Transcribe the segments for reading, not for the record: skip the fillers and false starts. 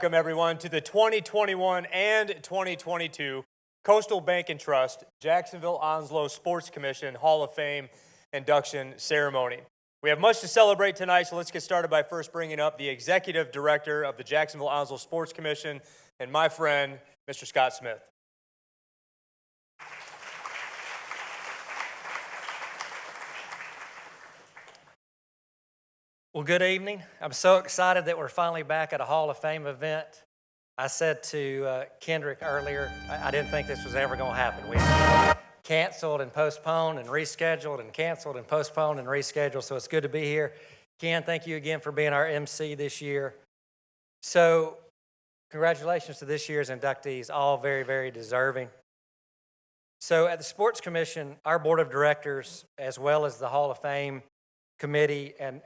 welcome everyone to the 2021 and 2022 Coastal Bank and Trust Jacksonville Onslow Sports Commission Hall of Fame induction ceremony. We have much to celebrate tonight, so let's get started by first bringing up the Executive Director of the Jacksonville Onslow Sports Commission and my friend, Mr. Scott Smith. Well, good evening. I'm so excited that we're finally back at a Hall of Fame event. I said to Kendrick earlier, I didn't think this was ever going to happen. We canceled and postponed and rescheduled and canceled and postponed and rescheduled, so it's good to be here. Ken, thank you again for being our MC this year. So congratulations to this year's inductees, all very, very deserving. So at the Sports Commission, our board of directors, as well as the Hall of Fame committee and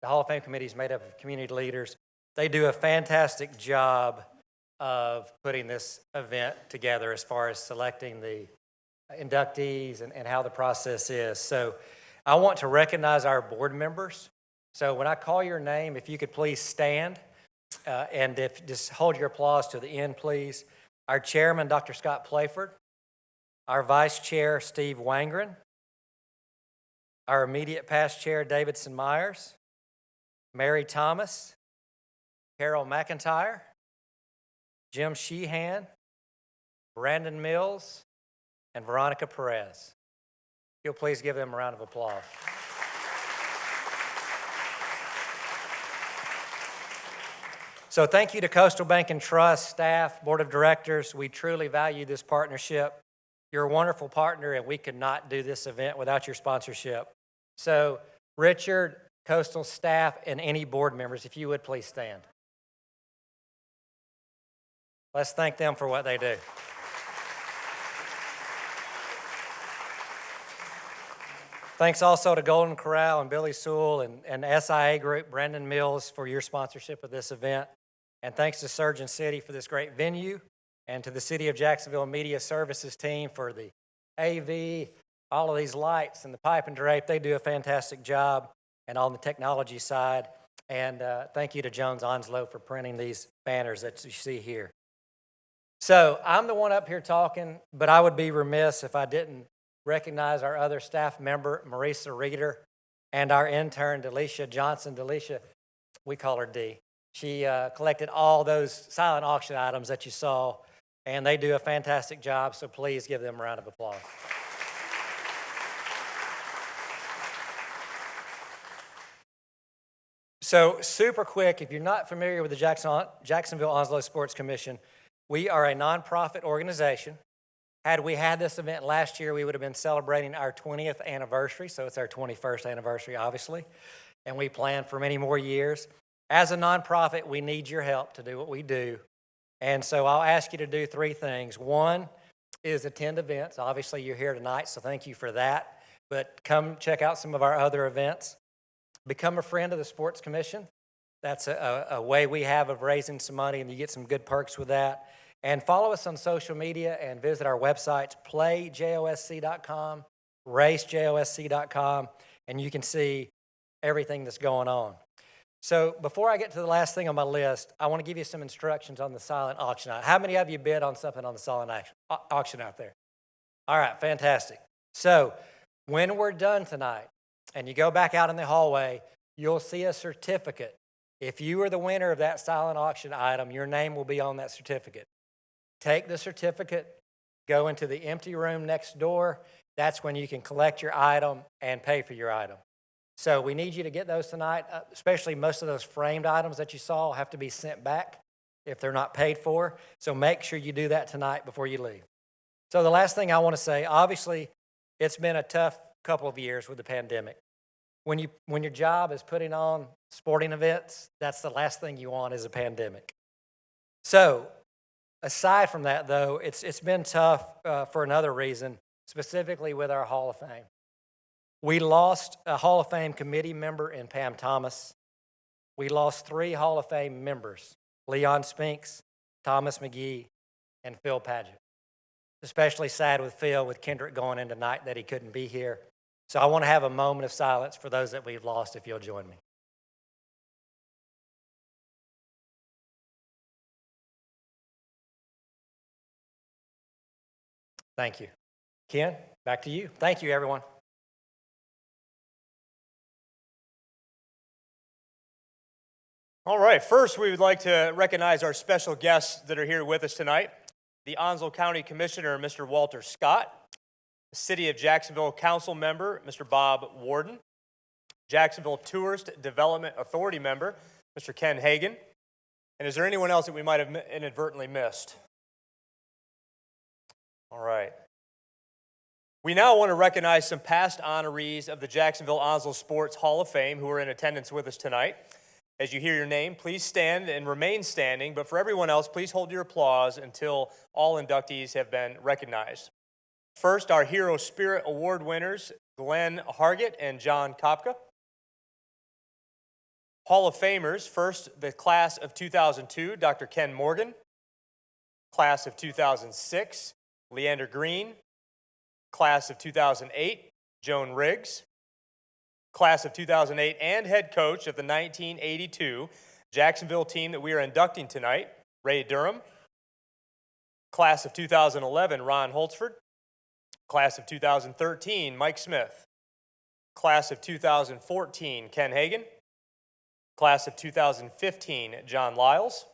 the Hall of Fame committee is made up of community leaders. They do a fantastic job of putting this event together as far as selecting the inductees and how the process is. So I want to recognize our board members. So when I call your name, if you could please stand, and if just hold your applause to the end, please. Our chairman, Dr. Scott Playford. Our vice chair, Steve Wangren. Our immediate past chair, Davidson Myers. Mary Thomas, Carol McIntyre, Jim Sheehan, Brandon Mills, and Veronica Perez. If you'll please give them a round of applause. So thank you to Coastal Bank and Trust staff, board of directors. We truly value this partnership. You're a wonderful partner, and we could not do this event without your sponsorship. So Richard, Coastal staff, and any board members, if you would please stand. Let's thank them for what they do. Thanks also to Golden Corral and Billy Sewell and SIA Group, Brandon Mills, for your sponsorship of this event. And thanks to Surgeon City for this great venue, and to the City of Jacksonville Media Services team for the AV, all of these lights and the pipe and drape. They do a fantastic job. And on the technology side, and thank you to Jones Onslow for printing these banners that you see here. So I'm the one up here talking, but I would be remiss if I didn't recognize our other staff member, Marisa Reeder, and our intern, Delisha Johnson. Delisha, we call her D. She collected all those silent auction items that you saw, and they do a fantastic job, so please give them a round of applause. So super quick, if you're not familiar with the Jacksonville Onslow Sports Commission, we are a nonprofit organization. Had we had this event last year, we would have been celebrating our 20th anniversary, so it's our 21st anniversary, obviously, and we plan for many more years. As a nonprofit, we need your help to do what we do, and so I'll ask you to do three things. One is attend events. Obviously, you're here tonight, so thank you for that, but come check out some of our other events. Become a friend of the Sports Commission. That's a way we have of raising some money, and you get some good perks with that. And follow us on social media and visit our websites, playjosc.com, racejosc.com, and you can see everything that's going on. So before I get to the last thing on my list, I want to give you some instructions on the silent auction. How many of you bid on something on the silent auction out there? All right, fantastic. So when we're done tonight, and you go back out in the hallway, you'll see a certificate. If you are the winner of that silent auction item, your name will be on that certificate. Take the certificate, go into the empty room next door. That's when you can collect your item and pay for your item. So we need you to get those tonight, especially most of those framed items that you saw have to be sent back if they're not paid for. So make sure you do that tonight before you leave. So the last thing I want to say, obviously, it's been a tough couple of years with the pandemic. When your job is putting on sporting events, that's the last thing you want is a pandemic. So aside from that, though, it's been tough for another reason, specifically with our Hall of Fame. We lost a Hall of Fame committee member in Pam Thomas. We lost 3 Hall of Fame members, Leon Spinks, Thomas McGee, and Phil Padgett. Especially sad with Phil, with Kendrick going in tonight that he couldn't be here. So I want to have a moment of silence for those that we've lost, if you'll join me. Thank you. Ken, back to you. Thank you, everyone. All right, first we would like to recognize our special guests that are here with us tonight. The Onslow County Commissioner, Mr. Walter Scott, the City of Jacksonville Council Member, Mr. Bob Warden, Jacksonville Tourist Development Authority Member, Mr. Ken Hagan. And is there anyone else that we might have inadvertently missed? All right. We now want to recognize some past honorees of the Jacksonville Onslow Sports Hall of Fame who are in attendance with us tonight. As you hear your name, please stand and remain standing, but for everyone else, please hold your applause until all inductees have been recognized. First, our Hero Spirit Award winners, Glenn Hargett and John Kopka. Hall of Famers, first, the class of 2002, Dr. Ken Morgan. Class of 2006, Leander Green. Class of 2008, Joan Riggs. Class of 2008 and head coach of the 1982 Jacksonville team that we are inducting tonight, Ray Durham. Class of 2011, Ron Holtzford. Class of 2013, Mike Smith. Class of 2014, Ken Hagan. Class of 2015, John Lyles.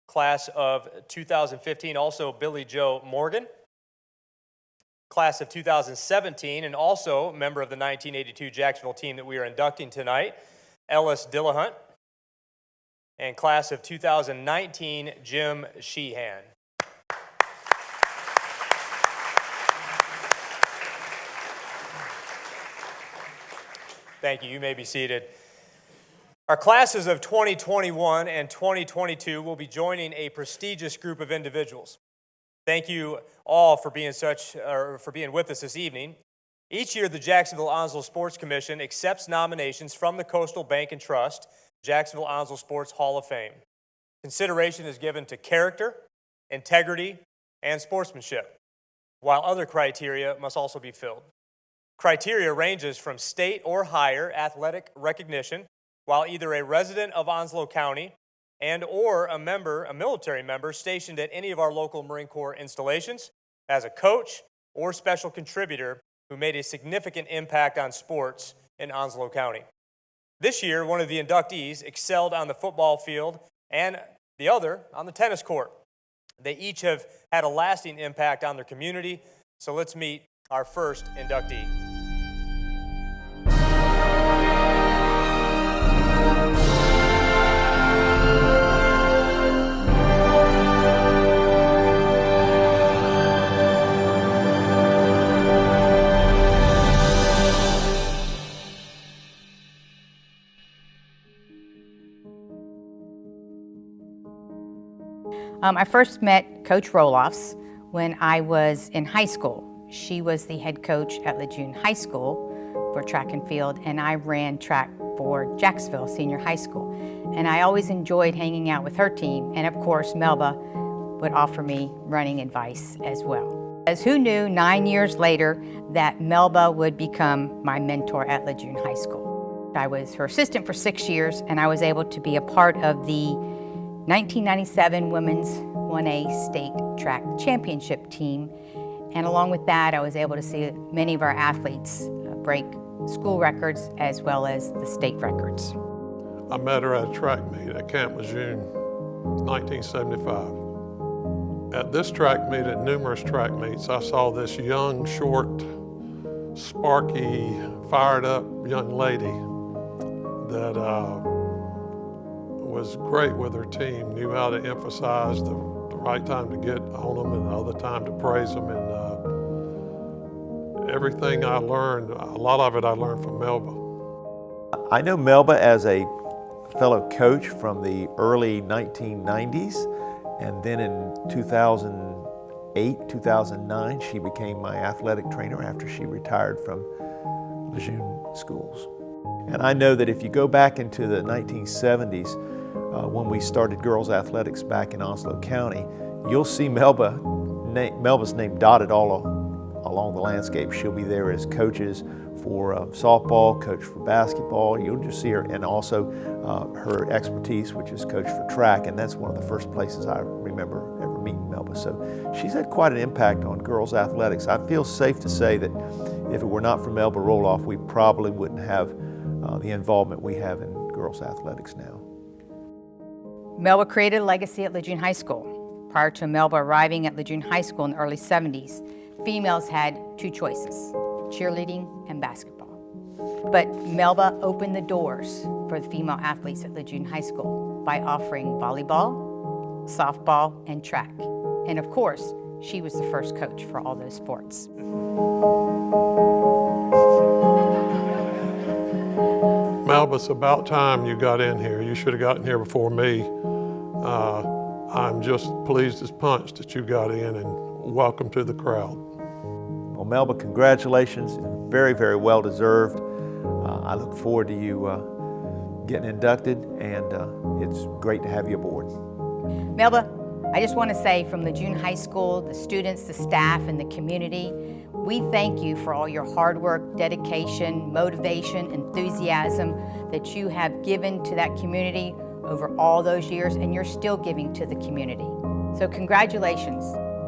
Class of 2015, also Billy Joe Morgan. Class of 2017, and also member of the 1982 Jacksonville team that we are inducting tonight, Ellis Dillahunt. And class of 2019, Jim Sheehan. Thank you. You may be seated. Our classes of 2021 and 2022 will be joining a prestigious group of individuals. Thank you all for being with us this evening. Each year, the Jacksonville Onslow Sports Commission accepts nominations from the Coastal Bank and Trust Jacksonville Onslow Sports Hall of Fame. Consideration is given to character, integrity, and sportsmanship, while other criteria must also be filled. Criteria ranges from state or higher athletic recognition, while either a resident of Onslow County and or a military member stationed at any of our local Marine Corps installations, as a coach or special contributor who made a significant impact on sports in Onslow County. This year, one of the inductees excelled on the football field and the other on the tennis court. They each have had a lasting impact on their community, so let's meet our first inductee. I first met Coach Roloffs when I was in high school. She was the head coach at Lejeune High School for track and field, and I ran track for Jacksonville Senior High School. And I always enjoyed hanging out with her team, and of course Melba would offer me running advice as well. As who knew 9 years later that Melba would become my mentor at Lejeune High School. I was her assistant for 6 years, and I was able to be a part of the 1997 Women's 1A State Track Championship team. And along with that, I was able to see many of our athletes break school records as well as the state records. I met her at a track meet at Camp Lejeune, 1975. At this track meet and numerous track meets, I saw this young, short, sparky, fired up young lady that was great with her team, knew how to emphasize the right time to get on them and the other time to praise them. And everything I learned, a lot of it I learned from Melba. I know Melba as a fellow coach from the early 1990s, and then in 2008, 2009, she became my athletic trainer after she retired from Lejeune schools. And I know that if you go back into the 1970s, when we started girls athletics back in Onslow County, you'll see Melba's name dotted all along the landscape. She'll be there as coaches for softball, coach for basketball. You'll just see her, and also her expertise, which is coach for track, and that's one of the first places I remember ever meeting Melba. Melba. So she's had quite an impact on girls athletics. I feel safe to say that if it were not for Melba Roloff, we probably wouldn't have the involvement we have in girls athletics now. Melba created a legacy at Lejeune High School. Prior to Melba arriving at Lejeune High School in the early 70s, females had two choices, cheerleading and basketball. But Melba opened the doors for the female athletes at Lejeune High School by offering volleyball, softball, and track. And of course, she was the first coach for all those sports. Melba, it's about time you got in here. You should have gotten here before me. I'm just pleased as punch that you got in, and welcome to the crowd. Well, Melba, congratulations. Very, very well deserved. I look forward to you getting inducted, and it's great to have you aboard. Melba, I just want to say from Lejeune High School, the students, the staff, and the community, we thank you for all your hard work, dedication, motivation, enthusiasm that you have given to that community over all those years, and you're still giving to the community. So congratulations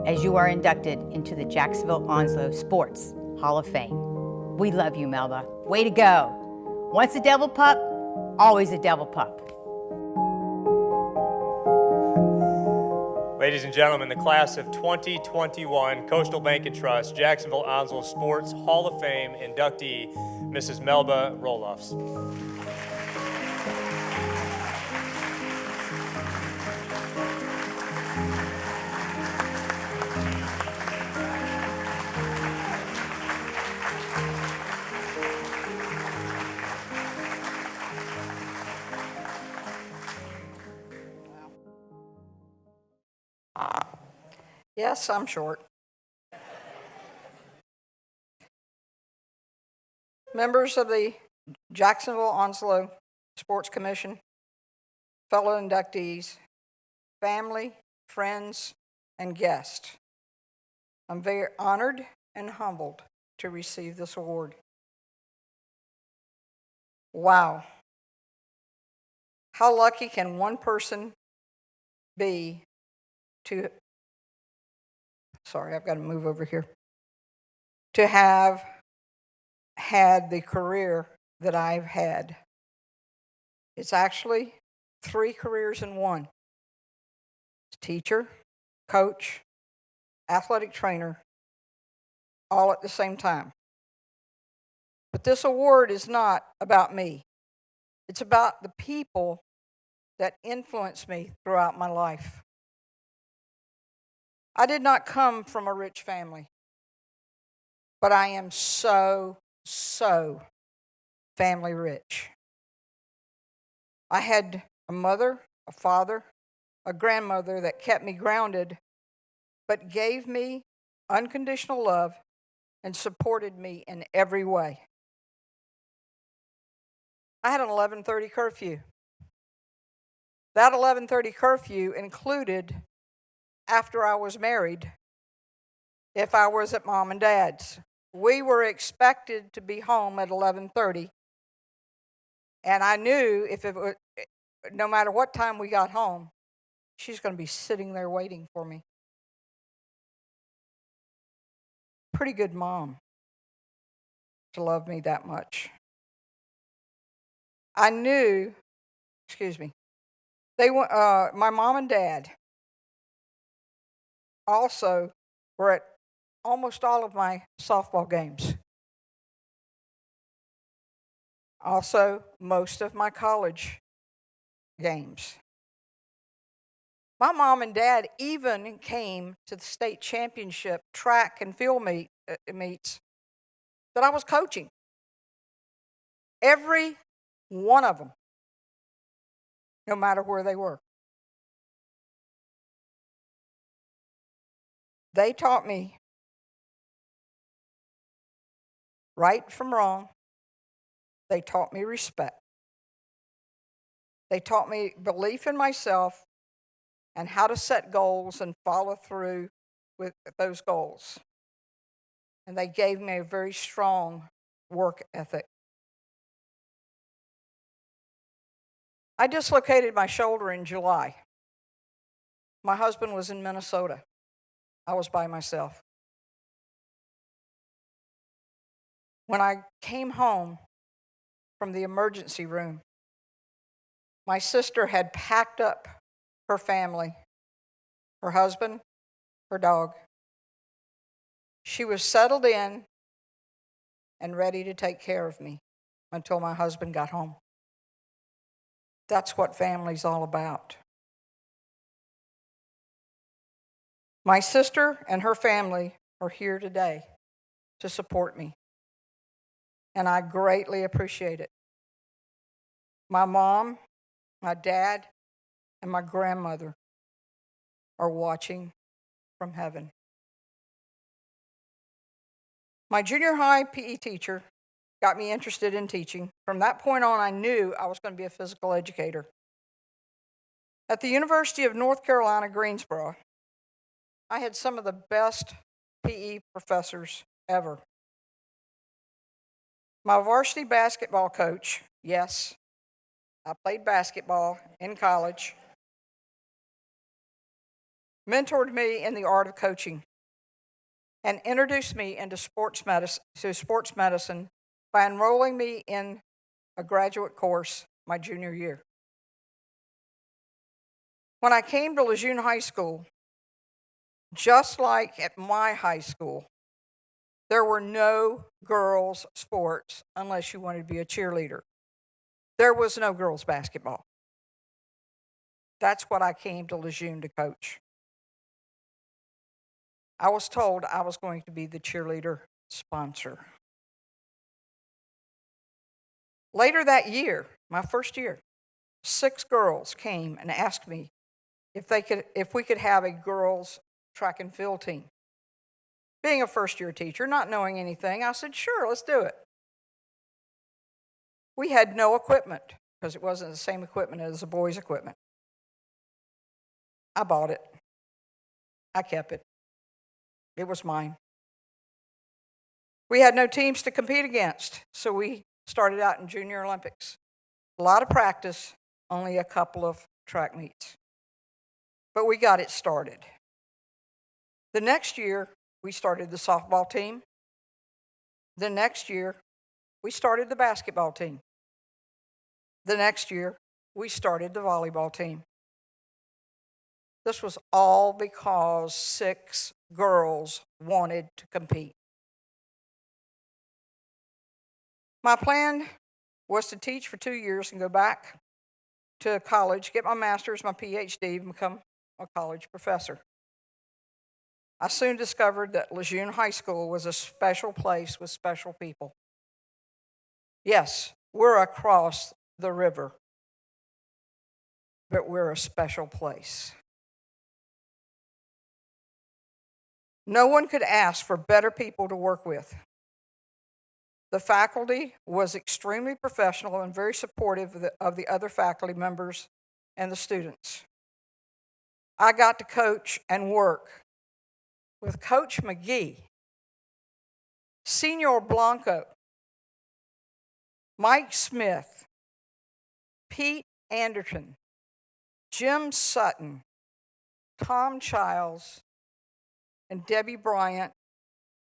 as you are inducted into the Jacksonville Onslow Sports Hall of Fame. We love you, Melba. Way to go. Once a devil pup, always a devil pup. Ladies and gentlemen, the class of 2021 Coastal Bank and Trust Jacksonville Onslow Sports Hall of Fame inductee, Mrs. Melba Roloffs. Yes, I'm short. Members of the Jacksonville Onslow Sports Commission, fellow inductees, family, friends, and guests, I'm very honored and humbled to receive this award. Wow. How lucky can one person be to, sorry, I've got to move over here, to have had the career that I've had. It's actually 3 careers in one. Teacher, coach, athletic trainer, all at the same time. But this award is not about me. It's about the people that influenced me throughout my life. I did not come from a rich family, but I am so family rich. I had a mother, a father, a grandmother that kept me grounded, but gave me unconditional love and supported me in every way. I had an 11:30 curfew. That 11:30 curfew included after I was married, if I was at mom and dad's. We were expected to be home at 11:30, and I knew if it was, no matter what time we got home, she's going to be sitting there waiting for me. Pretty good mom to love me that much. I knew, my mom and dad also were at almost all of my softball games. Also, most of my college games. My mom and dad even came to the state championship track and field meets that I was coaching. Every one of them, no matter where they were. They taught me right from wrong. They taught me respect. They taught me belief in myself and how to set goals and follow through with those goals. And they gave me a very strong work ethic. I dislocated my shoulder in July. My husband was in Minnesota. I was by myself. When I came home from the emergency room, my sister had packed up her family, her husband, her dog. She was settled in and ready to take care of me until my husband got home. That's what family's all about. My sister and her family are here today to support me, and I greatly appreciate it. My mom, my dad, and my grandmother are watching from heaven. My junior high PE teacher got me interested in teaching. From that point on, I knew I was going to be a physical educator. At the University of North Carolina, Greensboro, I had some of the best PE professors ever. My varsity basketball coach, yes, I played basketball in college, mentored me in the art of coaching and introduced me into sports medicine by enrolling me in a graduate course my junior year. When I came to Lejeune High School, just like at my high school, there were no girls' sports unless you wanted to be a cheerleader. There was no girls' basketball. That's what I came to Lejeune to coach. I was told I was going to be the cheerleader sponsor. Later that year, my first year, 6 girls came and asked me if we could have a girls' track and field team. Being a first-year teacher, not knowing anything, I said, sure, let's do it. We had no equipment because it wasn't the same equipment as the boys' equipment. I bought it. I kept it. It was mine. We had no teams to compete against, so we started out in Junior Olympics. A lot of practice, only a couple of track meets. But we got it started. The next year, we started the softball team. The next year, we started the basketball team. The next year, we started the volleyball team. This was all because 6 girls wanted to compete. My plan was to teach for 2 years and go back to college, get my master's, my PhD, and become a college professor. I soon discovered that Lejeune High School was a special place with special people. Yes, we're across the river, but we're a special place. No one could ask for better people to work with. The faculty was extremely professional and very supportive of the other faculty members and the students. I got to coach and work with Coach McGee, Senor Blanco, Mike Smith, Pete Anderton, Jim Sutton, Tom Childs, and Debbie Bryant,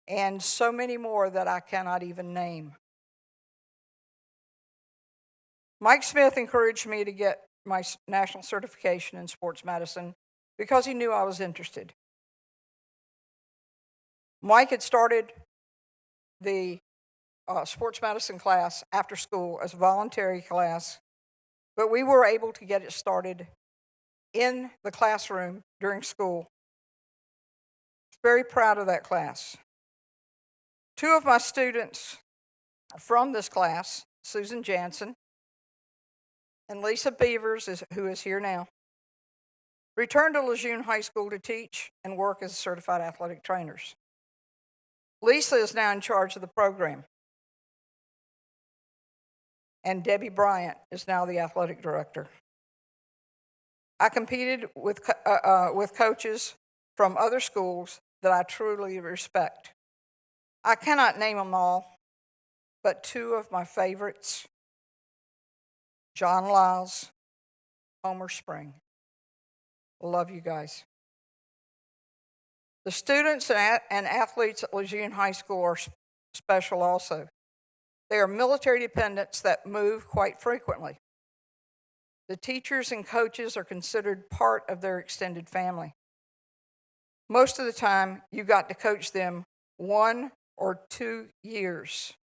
and so many more that I cannot even name. Mike Smith encouraged me to get my national certification in sports medicine because he knew I was interested. Mike had started the sports medicine class after school as a voluntary class, but we were able to get it started in the classroom during school. Very proud of that class. 2 of my students from this class, Susan Jansen and Lisa Beavers, who is here now, returned to Lejeune High School to teach and work as certified athletic trainers. Lisa is now in charge of the program, and Debbie Bryant is now the athletic director. I competed with coaches from other schools that I truly respect. I cannot name them all, but 2 of my favorites, John Lyles, Homer Spring. Love you guys. The students and athletes at Lejeune High School are special also. They are military dependents that move quite frequently. The teachers and coaches are considered part of their extended family. Most of the time, you got to coach them 1 or 2 years.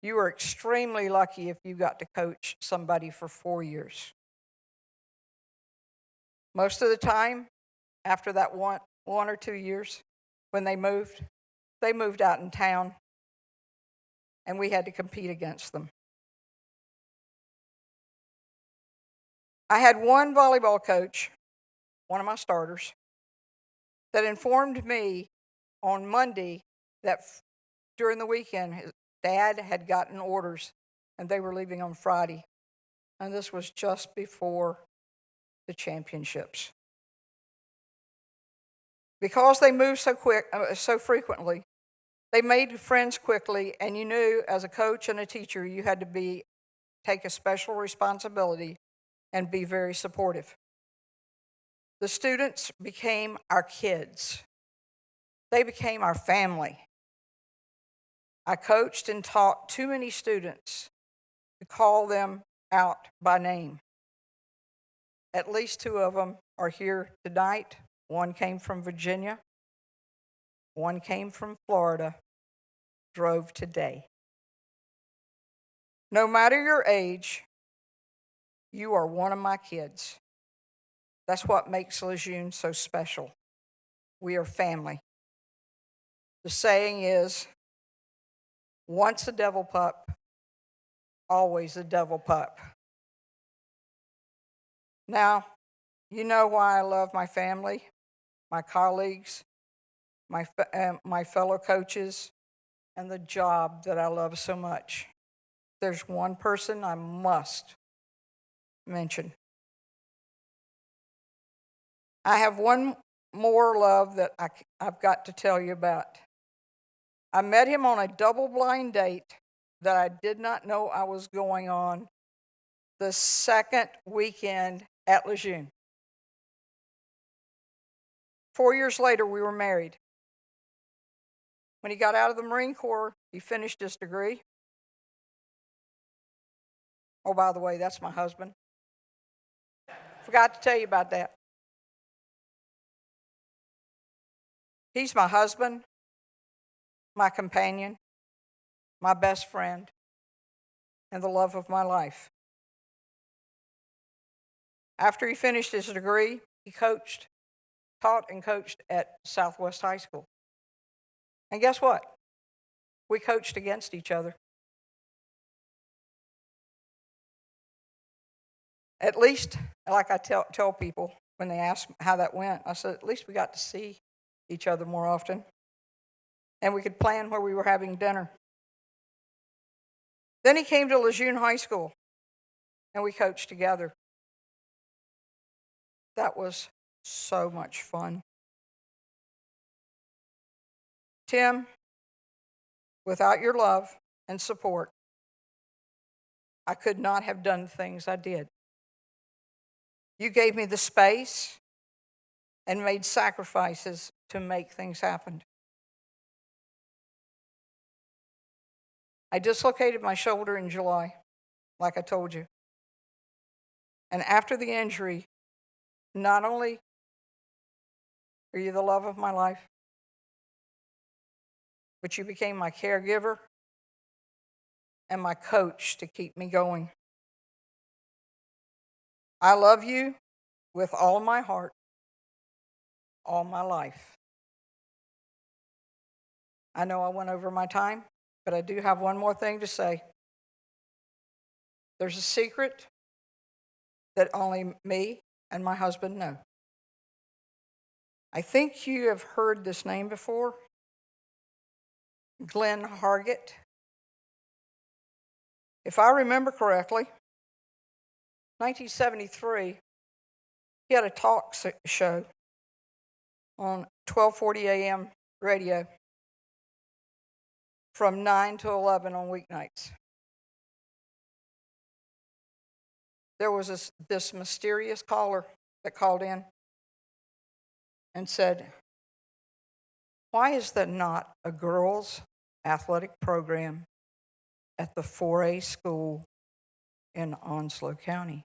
You are extremely lucky if you got to coach somebody for 4 years. Most of the time, after that one or 2 years, when they moved out in town, and we had to compete against them. I had one volleyball coach, one of my starters, that informed me on Monday that during the weekend, his dad had gotten orders and they were leaving on Friday. And this was just before the championships. Because they moved so frequently, they made friends quickly, and you knew as a coach and a teacher you had to take a special responsibility and be very supportive. The students became our kids. They became our family. I coached and taught too many students to call them out by name. At least 2 of them are here tonight. One came from Virginia. One came from Florida. Drove today. No matter your age, you are one of my kids. That's what makes Lejeune so special. We are family. The saying is, once a devil pup, always a devil pup. Now, you know why I love my family, my colleagues, my fellow coaches, and the job that I love so much. There's one person I must mention. I have one more love that I've got to tell you about. I met him on a double-blind date that I did not know I was going on the second weekend at Lejeune. 4 years later, we were married. When he got out of the Marine Corps, he finished his degree. Oh, by the way, that's my husband. Forgot to tell you about that. He's my husband, my companion, my best friend, and the love of my life. After he finished his degree, he taught and coached at Southwest High School. And guess what? We coached against each other. At least, like I tell people when they ask how that went, I said, at least we got to see each other more often. And we could plan where we were having dinner. Then he came to Lejeune High School, and we coached together. That was so much fun. Tim, without your love and support, I could not have done the things I did. You gave me the space and made sacrifices to make things happen. I dislocated my shoulder in July, like I told you. And after the injury, not only are you the love of my life, but you became my caregiver and my coach to keep me going. I love you with all my heart, all my life. I know I went over my time, but I do have one more thing to say. There's a secret that only me and my husband know. I think you have heard this name before. Glenn Hargett. If I remember correctly, 1973, he had a talk show on 1240 a.m. radio from 9 to 11 on weeknights. There was this mysterious caller that called in and said, Why is there not a girls' athletic program at the 4A school in Onslow County?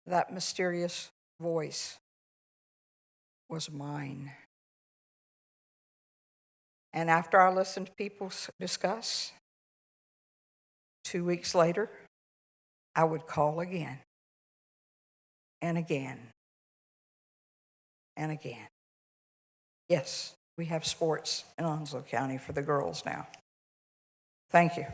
That mysterious voice was mine. And after I listened to people discuss, 2 weeks later, I would call again and again and again. Yes, we have sports in Onslow County for the girls now. Thank you.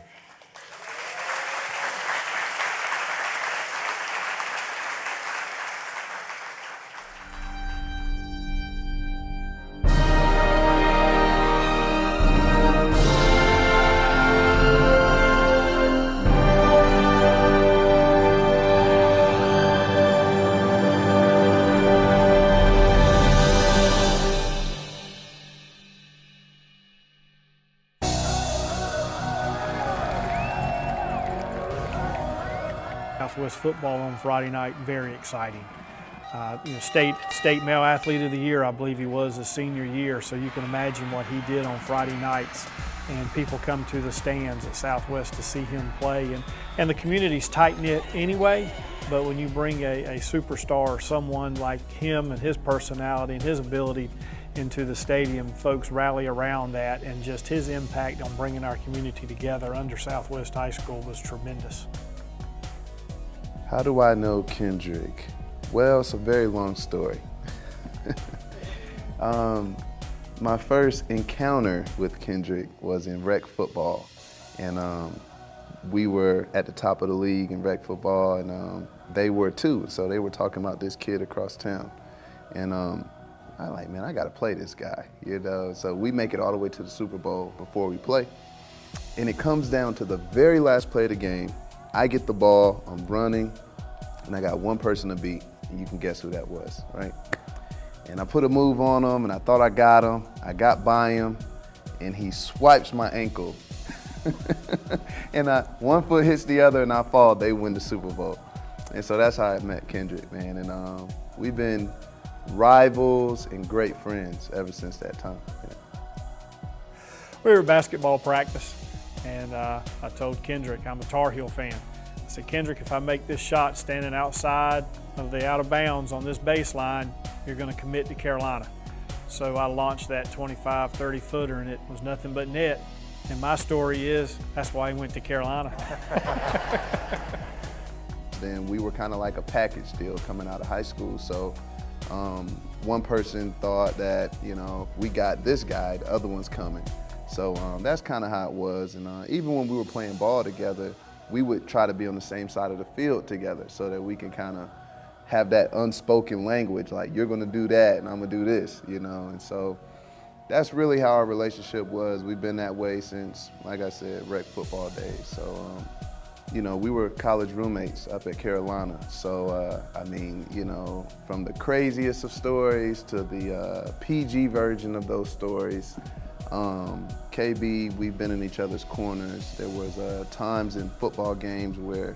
Southwest football on Friday night, very exciting. State Male Athlete of the Year, I believe he was his senior year, so you can imagine what he did on Friday nights. And people come to the stands at Southwest to see him play. And the community's tight-knit anyway, but when you bring a superstar, someone like him and his personality and his ability into the stadium, folks rally around that, and just his impact on bringing our community together under Southwest High School was tremendous. How do I know Kendrick? Well, it's a very long story. My first encounter with Kendrick was in rec football. And we were at the top of the league in rec football, and they were too. So they were talking about this kid across town. And I'm like, man, I gotta play this guy, you know? So we make it all the way to the Super Bowl before we play. And it comes down to the very last play of the game. I get the ball, I'm running, and I got one person to beat, and you can guess who that was, right? And I put a move on him, and I thought I got him. I got by him, and he swipes my ankle. And one foot hits the other, and I fall. They win the Super Bowl. And so that's how I met Kendrick, man. And we've been rivals and great friends ever since that time. Yeah. We were at basketball practice, and I told Kendrick, I'm a Tar Heel fan. I said, Kendrick, if I make this shot standing outside of the out of bounds on this baseline, you're going to commit to Carolina. So I launched that 25, 30 footer, and it was nothing but net. And my story is, that's why he went to Carolina. Then we were kind of like a package deal coming out of high school. So one person thought that, you know, if we got this guy, the other one's coming. So that's kind of how it was. And even when we were playing ball together, we would try to be on the same side of the field together so that we can kind of have that unspoken language, like you're gonna do that and I'm gonna do this, you know? And so that's really how our relationship was. We've been that way since, like I said, rec football days. So, you know, we were college roommates up at Carolina. So, I mean, you know, from the craziest of stories to the PG version of those stories, KB, we've been in each other's corners. There was times in football games where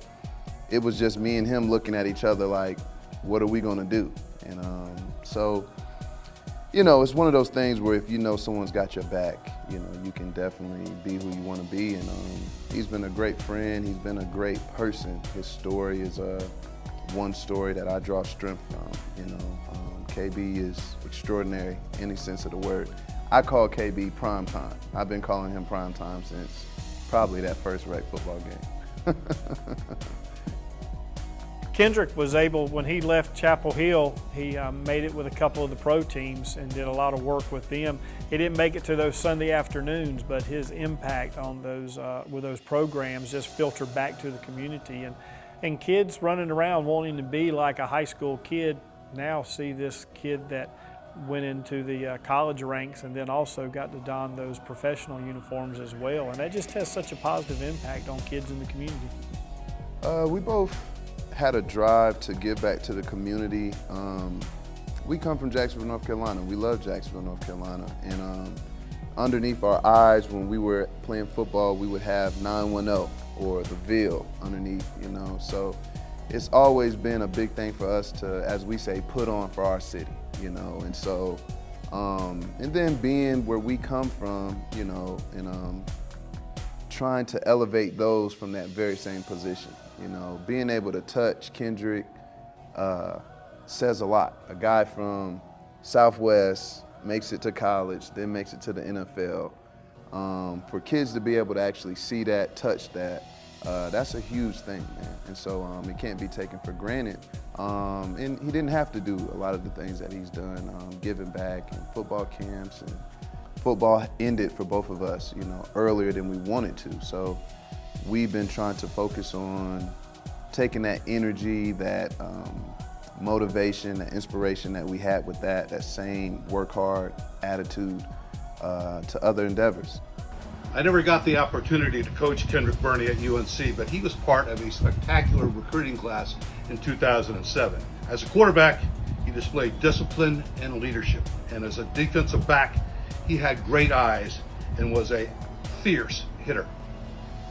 it was just me and him looking at each other like, what are we gonna do? And so, you know, it's one of those things where if you know someone's got your back, you know, you can definitely be who you wanna be. And he's been a great friend, he's been a great person. His story is one story that I draw strength from, you know. KB is extraordinary in any sense of the word. I call KB prime time. I've been calling him prime time since probably that first rec football game. Kendrick was able, when he left Chapel Hill, he made it with a couple of the pro teams and did a lot of work with them. He didn't make it to those Sunday afternoons, but his impact on those with those programs just filtered back to the community. And kids running around wanting to be like a high school kid now see this kid that went into the college ranks and then also got to don those professional uniforms as well. And that just has such a positive impact on kids in the community. We both had a drive to give back to the community. We come from Jacksonville, North Carolina. We love Jacksonville, North Carolina. And underneath our eyes when we were playing football, we would have 910. or the Ville underneath, you know. So it's always been a big thing for us to, as we say, put on for our city, you know. And so, and then being where we come from, you know, and trying to elevate those from that very same position, you know. Being able to touch Kendrick says a lot. A guy from Southwest makes it to college, then makes it to the NFL. For kids to be able to actually see that, touch that, that's a huge thing, man. And so it can't be taken for granted. And he didn't have to do a lot of the things that he's done, giving back and football camps, and football ended for both of us, you know, earlier than we wanted to. So we've been trying to focus on taking that energy, that motivation, the inspiration that we had with that same work hard attitude to other endeavors. I never got the opportunity to coach Kendrick Burney at UNC, but he was part of a spectacular recruiting class in 2007. As a quarterback, he displayed discipline and leadership. And as a defensive back, he had great eyes and was a fierce hitter.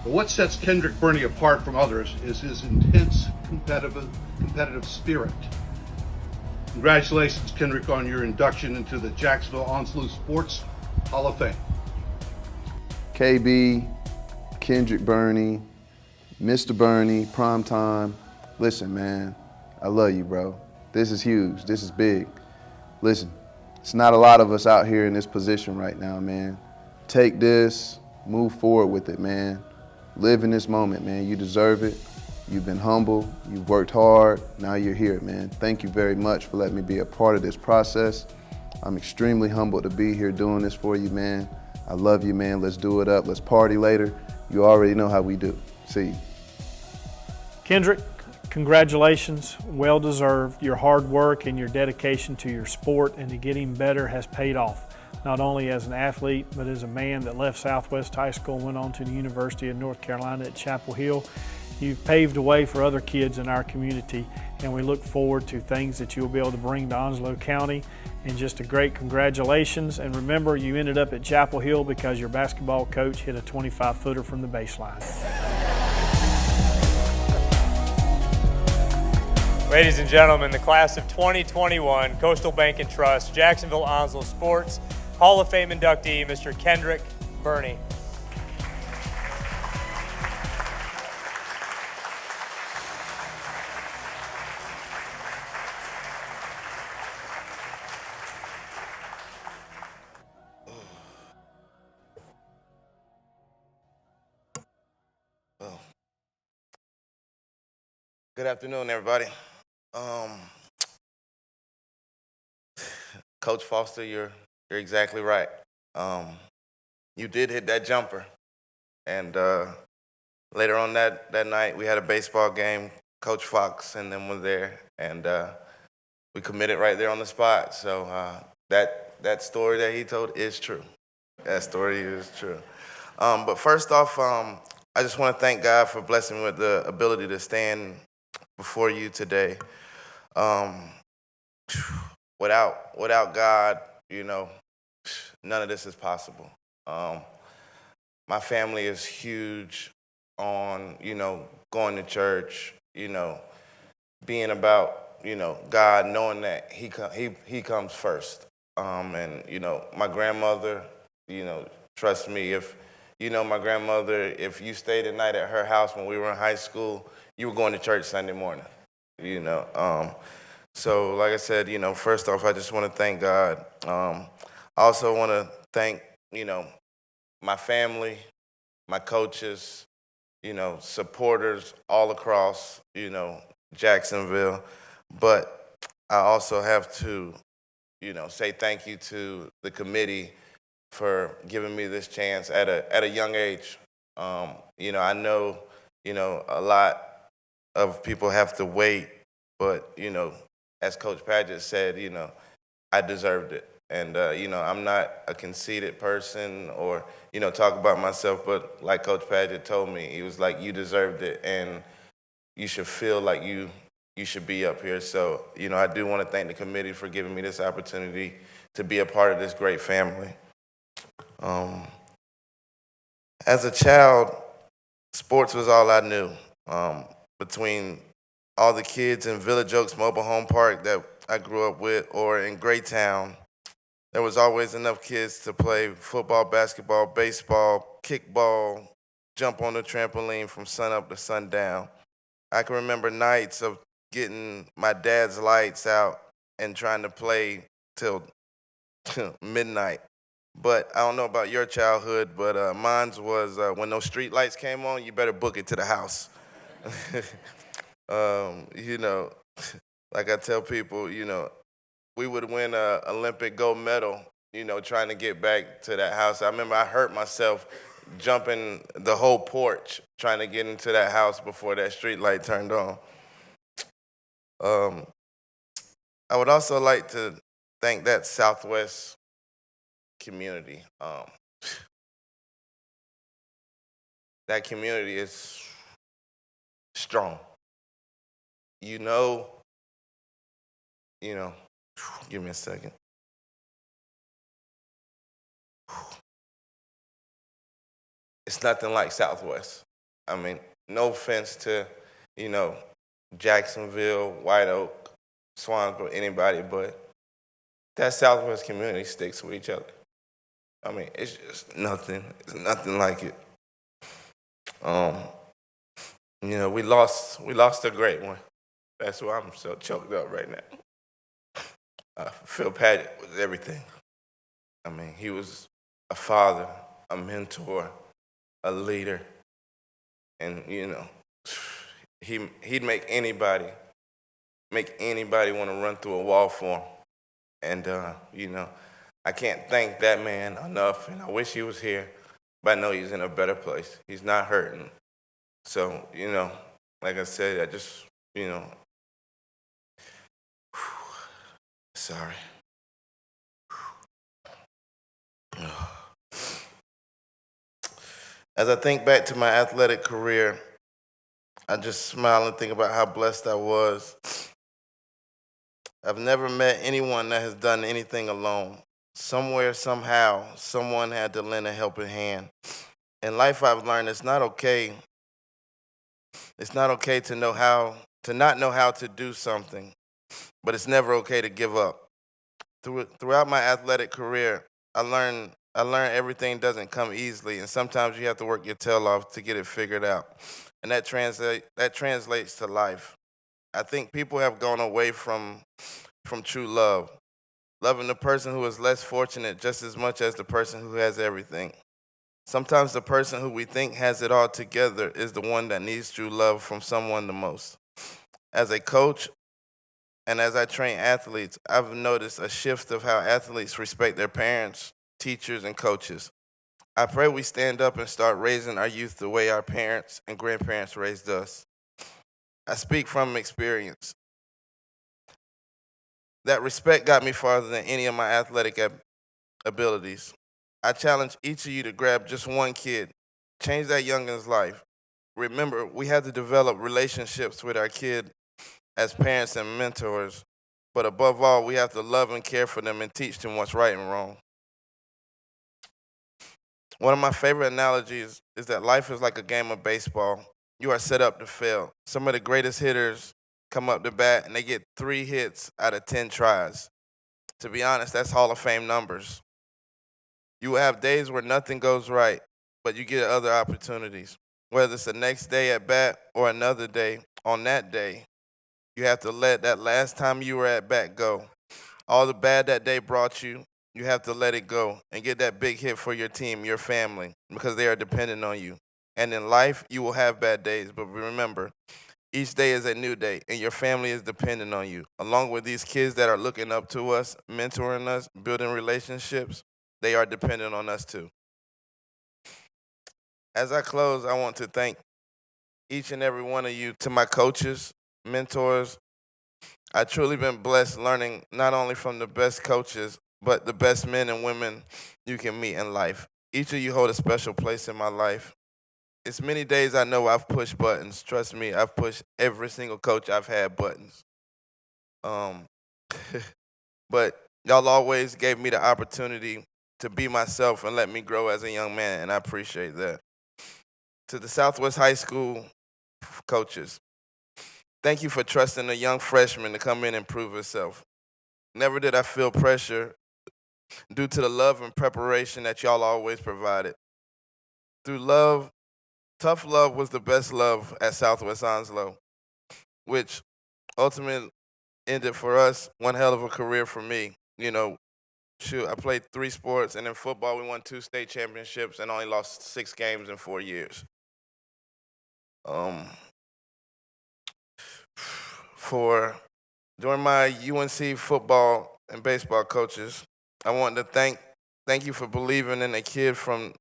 But what sets Kendrick Burney apart from others is his intense competitive spirit. Congratulations, Kendrick, on your induction into the Jacksonville Onslow Sports Hall of Fame. KB, Kendrick Burney, Mr. Burney, Prime Time. Listen, man, I love you, bro. This is huge. This is big. Listen, it's not a lot of us out here in this position right now, man. Take this, move forward with it, man. Live in this moment, man. You deserve it. You've been humble. You've worked hard. Now you're here, man. Thank you very much for letting me be a part of this process. I'm extremely humbled to be here doing this for you, man. I love you, man. Let's do it up. Let's party later. You already know how we do. See you. Kendrick, congratulations. Well deserved. Your hard work and your dedication to your sport and to getting better has paid off, not only as an athlete, but as a man that left Southwest High School and went on to the University of North Carolina at Chapel Hill. You've paved the way for other kids in our community, and we look forward to things that you'll be able to bring to Onslow County. And just a great congratulations. And remember, you ended up at Chapel Hill because your basketball coach hit a 25-footer from the baseline. Ladies and gentlemen, the class of 2021 Coastal Bank and Trust Jacksonville Onslow Sports Hall of Fame inductee, Mr. Kendrick Burney. Good afternoon, everybody. Coach Foster, you're exactly right. You did hit that jumper, and later on that night we had a baseball game. Coach Fox and them were there, and we committed right there on the spot. So that story that he told is true. That story is true. But first off, I just want to thank God for blessing me with the ability to stand before you today. Without God, you know, none of this is possible. My family is huge on, you know, going to church, you know, being about, you know, God, knowing that he comes first. And, you know, my grandmother, you know, trust me, if you know my grandmother, if you stayed at night at her house when we were in high school, you were going to church Sunday morning, you know. So like I said, you know, first off, I just want to thank God. I also want to thank, you know, my family, my coaches, you know, supporters all across, you know, Jacksonville. But I also have to, you know, say thank you to the committee for giving me this chance at a young age. You know, I know, you know, a lot of people have to wait, but, you know, as Coach Padgett said, you know, I deserved it. And, you know, I'm not a conceited person or, you know, talk about myself, but like Coach Padgett told me, he was like, you deserved it, and you should feel like you should be up here. So, you know, I do want to thank the committee for giving me this opportunity to be a part of this great family. As a child, sports was all I knew. Between all the kids in Village Oaks Mobile Home Park that I grew up with, or in Greytown, there was always enough kids to play football, basketball, baseball, kickball, jump on the trampoline from sunup to sundown. I can remember nights of getting my dad's lights out and trying to play till midnight. But I don't know about your childhood, but mine's was when those street lights came on, you better book it to the house. You know, like I tell people, you know, we would win a Olympic gold medal, you know, trying to get back to that house. I remember I hurt myself jumping the whole porch trying to get into that house before that street light turned on. I would also like to thank that Southwest community. That community is strong. You know, give me a second. It's nothing like Southwest. I mean, no offense to, Jacksonville, White Oak, Swansboro, anybody, but that Southwest community sticks with each other. I mean, it's just nothing. It's nothing like it. We lost a great one. That's why I'm so choked up right now. Phil Paget was everything. I mean, he was a father, a mentor, a leader, and he'd make anybody want to run through a wall for him. And I can't thank that man enough, and I wish he was here, but I know he's in a better place. He's not hurting. So, like I said, I just, sorry. As I think back to my athletic career, I just smile and think about how blessed I was. I've never met anyone that has done anything alone. Somewhere, somehow, someone had to lend a helping hand. In life, I've learned it's not okay. It's not okay to not know how to do something, but it's never okay to give up. Throughout my athletic career, I learned everything doesn't come easily, and sometimes you have to work your tail off to get it figured out. And that translates to life. I think people have gone away from true love, loving the person who is less fortunate just as much as the person who has everything. Sometimes the person who we think has it all together is the one that needs true love from someone the most. As a coach and as I train athletes, I've noticed a shift of how athletes respect their parents, teachers, and coaches. I pray we stand up and start raising our youth the way our parents and grandparents raised us. I speak from experience. That respect got me farther than any of my athletic abilities. I challenge each of you to grab just one kid, change that youngin's life. Remember, we have to develop relationships with our kid as parents and mentors, but above all, we have to love and care for them and teach them what's right and wrong. One of my favorite analogies is that life is like a game of baseball. You are set up to fail. Some of the greatest hitters come up to bat and they get 3 hits out of 10 tries. To be honest, that's Hall of Fame numbers. You will have days where nothing goes right, but you get other opportunities. Whether it's the next day at bat or another day, on that day, you have to let that last time you were at bat go. All the bad that day brought you, you have to let it go and get that big hit for your team, your family, because they are dependent on you. And in life, you will have bad days, but remember, each day is a new day, and your family is dependent on you. Along with these kids that are looking up to us, mentoring us, building relationships, they are dependent on us too. As I close, I want to thank each and every one of you, to my coaches, mentors. I've truly been blessed learning not only from the best coaches, but the best men and women you can meet in life. Each of you hold a special place in my life. It's many days I know I've pushed buttons. Trust me, I've pushed every single coach I've had buttons. But y'all always gave me the opportunity to be myself and let me grow as a young man, and I appreciate that. To the Southwest High School coaches, thank you for trusting a young freshman to come in and prove herself. Never did I feel pressure due to the love and preparation that y'all always provided. Through love, tough love was the best love at Southwest Onslow, which ultimately ended for us one hell of a career for me. Shoot, I played 3 sports, and in football we won 2 state championships and only lost 6 games in 4 years. During my UNC football and baseball coaches, I want to thank you for believing in a kid from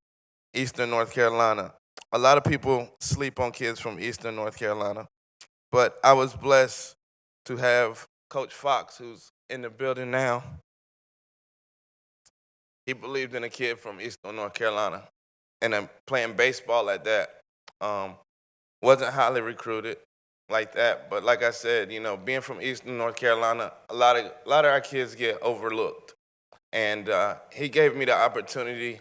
Eastern North Carolina. A lot of people sleep on kids from Eastern North Carolina, but I was blessed to have Coach Fox, who's in the building now. He believed in a kid from Eastern North Carolina, and I'm playing baseball at that. Wasn't highly recruited like that, but like I said, being from Eastern North Carolina, a lot of our kids get overlooked, and he gave me the opportunity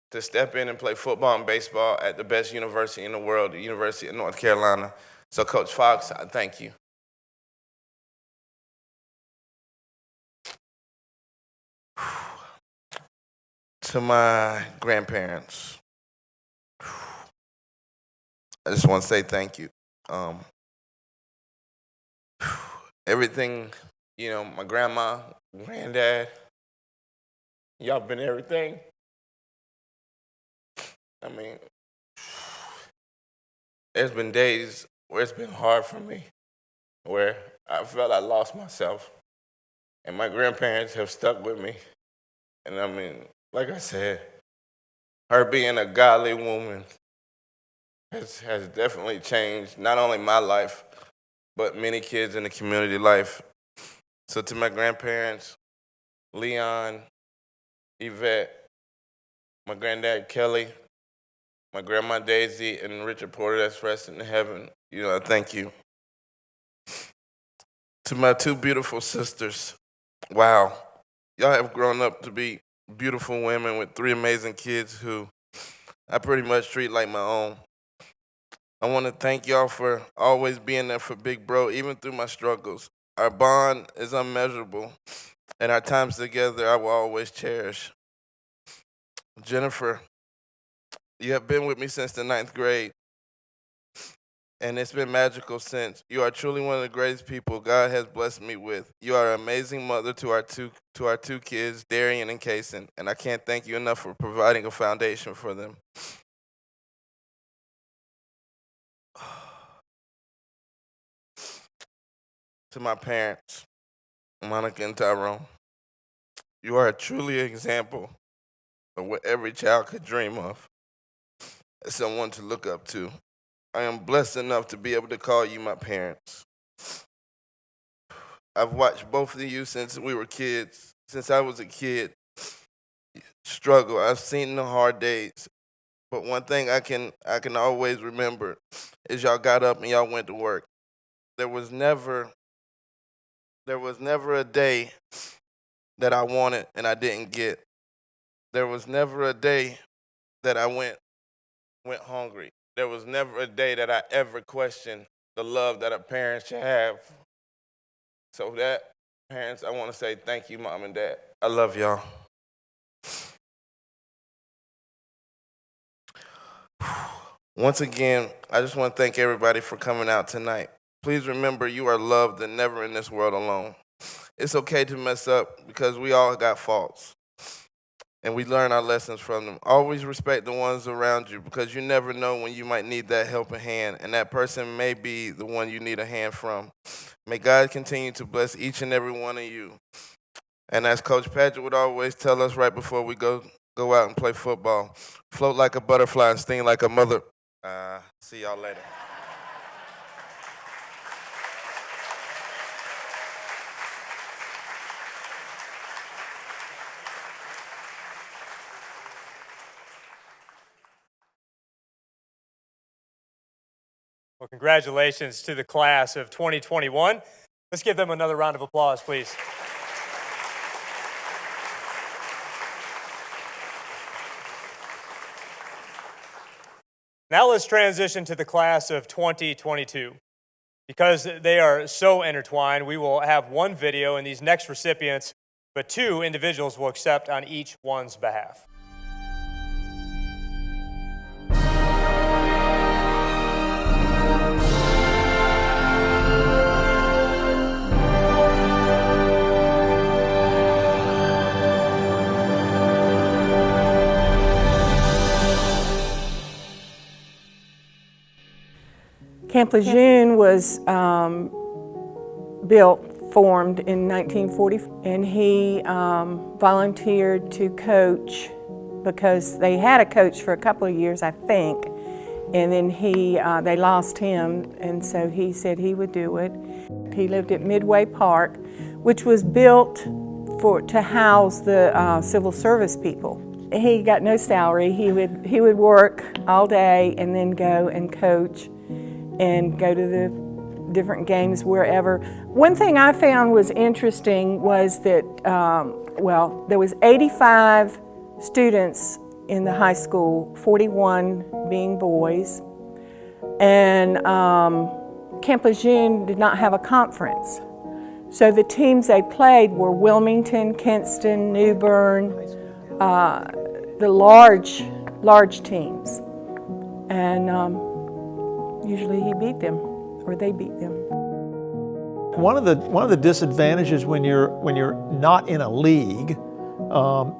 to step in and play football and baseball at the best university in the world, the University of North Carolina. So, Coach Fox, I thank you. To my grandparents, I just want to say thank you. Everything, my grandma, granddad, y'all been everything. I mean, there's been days where it's been hard for me, where I felt I lost myself, and my grandparents have stuck with me. And I mean, like I said, her being a godly woman has definitely changed not only my life, but many kids in the community life. So to my grandparents, Leon, Yvette, my granddad Kelly, my grandma Daisy, and Richard Porter that's resting in heaven, I thank you. To my 2 beautiful sisters, wow, y'all have grown up to be beautiful women with 3 amazing kids who I pretty much treat like my own. I want to thank y'all for always being there for Big Bro, even through my struggles. Our bond is unmeasurable, and our times together I will always cherish. Jennifer, you have been with me since the 9th grade, and it's been magical since. You are truly one of the greatest people God has blessed me with. You are an amazing mother to our two kids, Darian and Kaysen, and I can't thank you enough for providing a foundation for them. To my parents, Monica and Tyrone, you are truly an example of what every child could dream of, as someone to look up to. I am blessed enough to be able to call you my parents. I've watched both of you since we were kids, since I was a kid, struggle. I've seen the hard days, but one thing I can always remember is y'all got up and y'all went to work. There was never a day that I wanted and I didn't get. There was never a day that I went hungry. There was never a day that I ever questioned the love that a parent should have. So that, parents, I want to say thank you, Mom and Dad. I love y'all. Once again, I just want to thank everybody for coming out tonight. Please remember you are loved and never in this world alone. It's okay to mess up because we all got faults, and we learn our lessons from them. Always respect the ones around you because you never know when you might need that helping hand, and that person may be the one you need a hand from. May God continue to bless each and every one of you. And as Coach Patrick would always tell us right before we go out and play football, float like a butterfly and sting like a mother. See y'all later. Well, congratulations to the class of 2021. Let's give them another round of applause, please. Now let's transition to the class of 2022. Because they are so intertwined, we will have one video in these next recipients, but two individuals will accept on each one's behalf. Camp Lejeune was formed in 1940, and he volunteered to coach because they had a coach for a couple of years, I think, and then they lost him, and so he said he would do it. He lived at Midway Park, which was built to house the civil service people. He got no salary. He would work all day and then go and coach and go to the different games wherever. One thing I found was interesting was that, there was 85 students in the high school, 41 being boys, and Camp Lejeune did not have a conference. So the teams they played were Wilmington, Kinston, New Bern, the large teams. And usually he beat them, or they beat them. One of the disadvantages when you're not in a league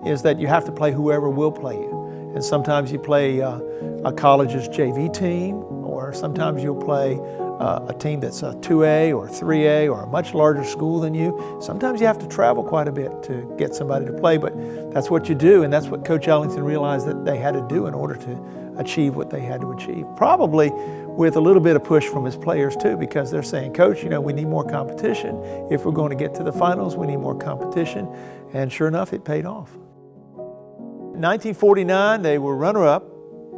is that you have to play whoever will play you. And sometimes you play a college's JV team, or sometimes you'll play a team that's a 2A or 3A or a much larger school than you. Sometimes you have to travel quite a bit to get somebody to play, but that's what you do, and that's what Coach Ellington realized that they had to do in order to achieve what they had to achieve. Probably with a little bit of push from his players too, because they're saying, Coach, we need more competition. If we're going to get to the finals, we need more competition. And sure enough, it paid off. In 1949, they were runner-up,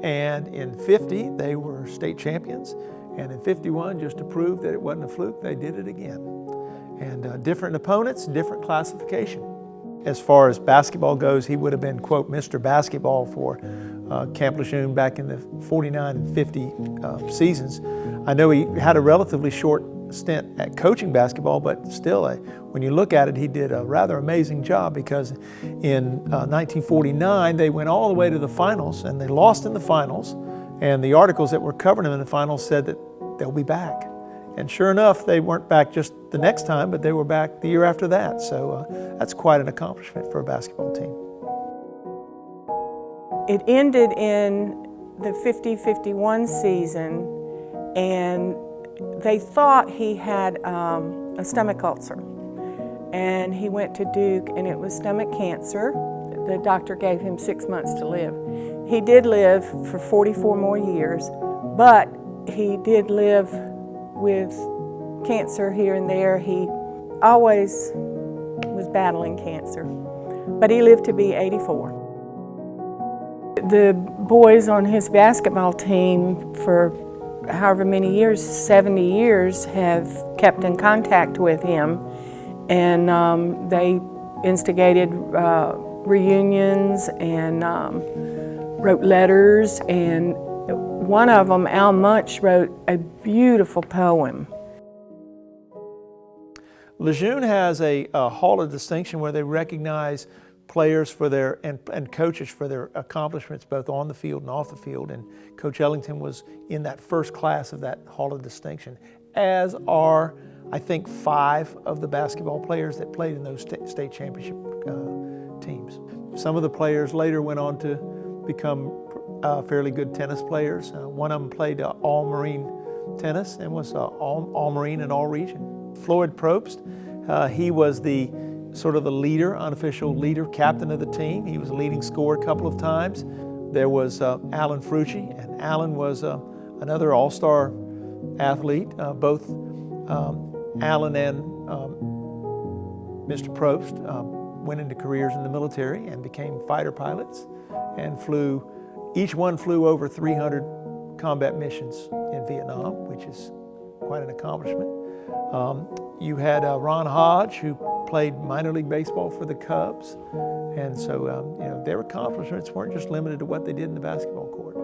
and in 50, they were state champions. And in 51, just to prove that it wasn't a fluke, they did it again. And different opponents, different classification. As far as basketball goes, he would have been, quote, Mr. Basketball for Camp Lejeune back in the 49 and 50 seasons. I know he had a relatively short stint at coaching basketball, but still, when you look at it, he did a rather amazing job, because in 1949, they went all the way to the finals, and they lost in the finals, and the articles that were covering them in the finals said that they'll be back. And sure enough, they weren't back just the next time, but they were back the year after that. So that's quite an accomplishment for a basketball team. It ended in the 50-51 season, and they thought he had a stomach ulcer. And he went to Duke, and it was stomach cancer. The doctor gave him 6 months to live. He did live for 44 more years, but he did live with cancer here and there. He always was battling cancer, but he lived to be 84. The boys on his basketball team for however many years, 70 years, have kept in contact with him, and they instigated reunions and wrote letters, and one of them, Al Munch, wrote a beautiful poem. Lejeune has a Hall of Distinction where they recognize players for and coaches for their accomplishments both on the field and off the field, and Coach Ellington was in that first class of that Hall of Distinction, as are, I think, 5 of the basketball players that played in those state championship teams. Some of the players later went on to become fairly good tennis players. One of them played all-marine tennis and was all-marine and all-region. Floyd Probst, he was the sort of the leader, unofficial leader, captain of the team. He was a leading scorer a couple of times. There was Alan Frucci, and Alan was another all-star athlete. Both Alan and Mr. Probst went into careers in the military and became fighter pilots and each one flew over 300 combat missions in Vietnam, which is quite an accomplishment. You had Ron Hodge, who played minor league baseball for the Cubs, and so their accomplishments weren't just limited to what they did in the basketball court.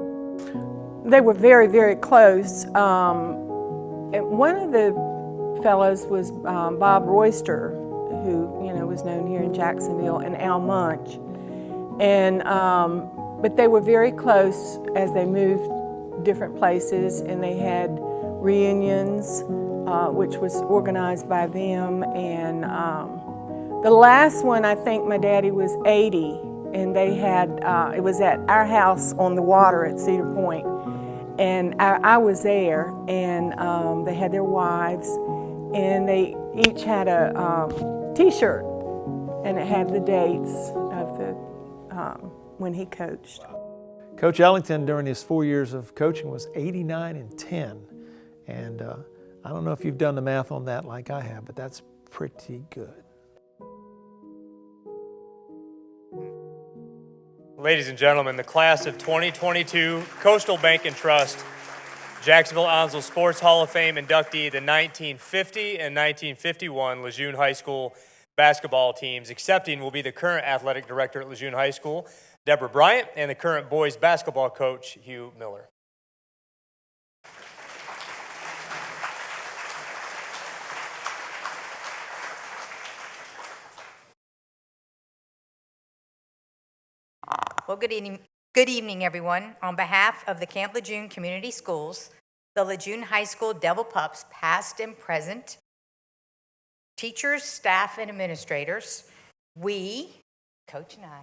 They were very, very close. And one of the fellows was Bob Royster, who was known here in Jacksonville, and Al Munch. And but they were very close as they moved different places, and they had reunions, which was organized by them. And the last one, I think my daddy was 80, and they had, it was at our house on the water at Cedar Point. And I was there, and they had their wives, and they each had a T-shirt, and it had the dates of the when he coached. Coach Ellington, during his 4 years of coaching, was 89 and 10. And I don't know if you've done the math on that like I have, but that's pretty good. Ladies and gentlemen, the class of 2022 Coastal Bank and Trust Jacksonville Onslow Sports Hall of Fame inductee, the 1950 and 1951 Lejeune High School basketball teams. Accepting will be the current athletic director at Lejeune High School, Deborah Bryant, and the current boys basketball coach, Hugh Miller. Well, good evening, everyone. On behalf of the Camp Lejeune Community Schools, the Lejeune High School Devil Pups, past and present, teachers, staff, and administrators, we, Coach and I,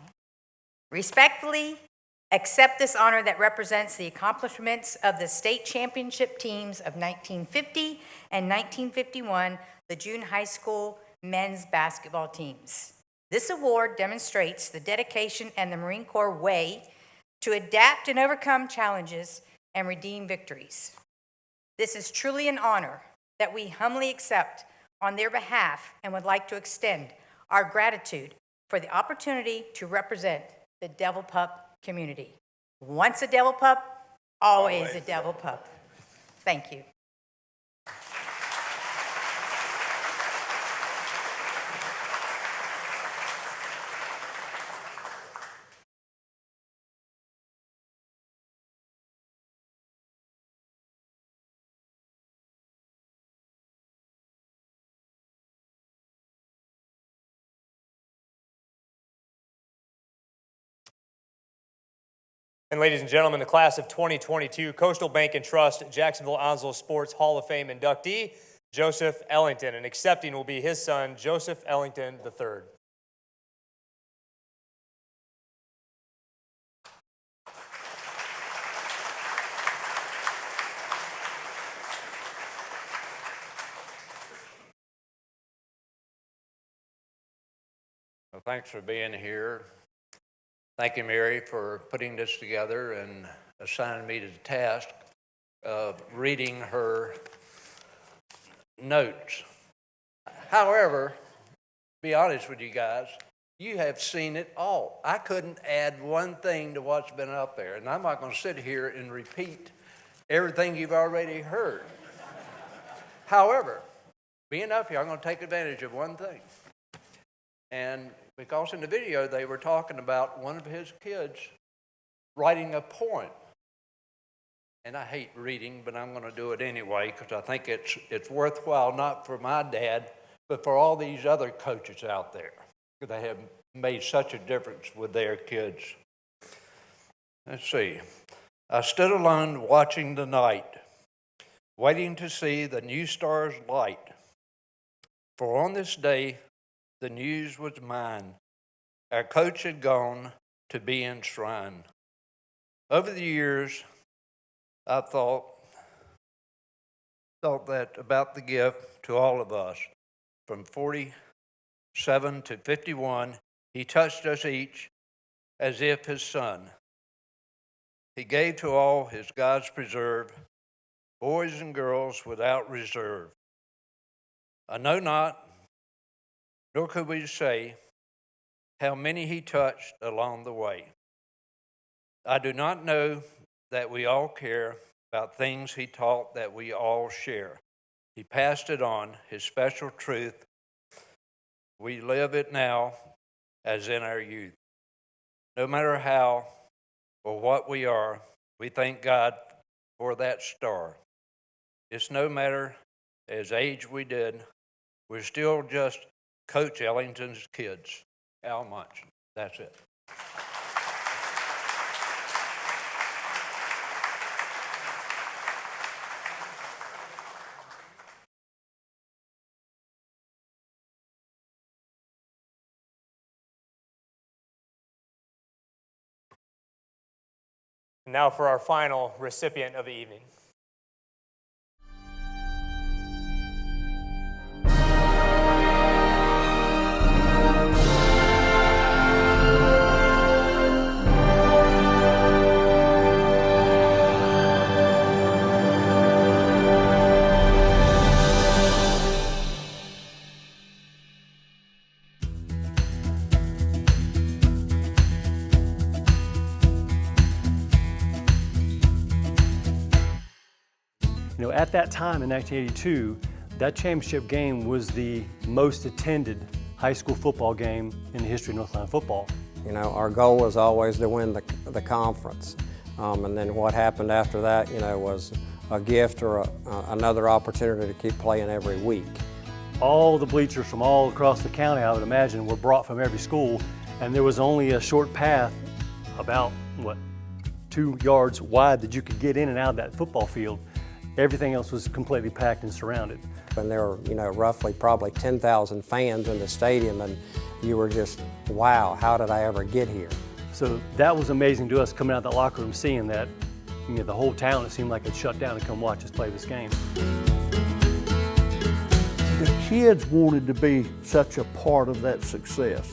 respectfully accept this honor that represents the accomplishments of the state championship teams of 1950 and 1951 Lejeune High School men's basketball teams. This award demonstrates the dedication and the Marine Corps way to adapt and overcome challenges and redeem victories. This is truly an honor that we humbly accept on their behalf and would like to extend our gratitude for the opportunity to represent the Devil Pup community. Once a Devil Pup, always a Devil Pup. Thank you. And ladies and gentlemen, the class of 2022 Coastal Bank and Trust Jacksonville Onslow Sports Hall of Fame inductee, Joseph Ellington. And accepting will be his son, Joseph Ellington III. Well, thanks for being here. Thank you, Mary, for putting this together and assigning me to the task of reading her notes. However, be honest with you guys, you have seen it all. I couldn't add one thing to what's been up there, and I'm not going to sit here and repeat everything you've already heard. However, being up here, I'm going to take advantage of one thing. And because in the video they were talking about one of his kids writing a poem. And I hate reading, but I'm going to do it anyway because I think it's worthwhile, not for my dad, but for all these other coaches out there. They have made such a difference with their kids. Let's see. I stood alone watching the night, waiting to see the new star's light. For on this day, the news was mine. Our coach had gone to be enshrined. Over the years, I thought that about the gift to all of us. From 47 to 51, he touched us each as if his son. He gave to all his God's preserve, boys and girls without reserve. I know not, nor could we say, how many he touched along the way. I do not know that we all care about things he taught that we all share. He passed it on, his special truth. We live it now as in our youth. No matter how or what we are, we thank God for that star. It's no matter as age we did, we're still just Coach Ellington's kids. How much? That's it. Now for our final recipient of the evening. You know, at that time in 1982, that championship game was the most attended high school football game in the history of North Carolina football. You know, our goal was always to win the conference. And then what happened after that, you know, was a gift or another opportunity to keep playing every week. All the bleachers from all across the county, I would imagine, were brought from every school, and there was only a short path, about, 2 yards wide, that you could get in and out of that football field. Everything else was completely packed and surrounded. And there were, you know, roughly probably 10,000 fans in the stadium, and you were just, wow, how did I ever get here? So that was amazing to us, coming out of that locker room, seeing that, you know, the whole town, it seemed like it shut down to come watch us play this game. The kids wanted to be such a part of that success.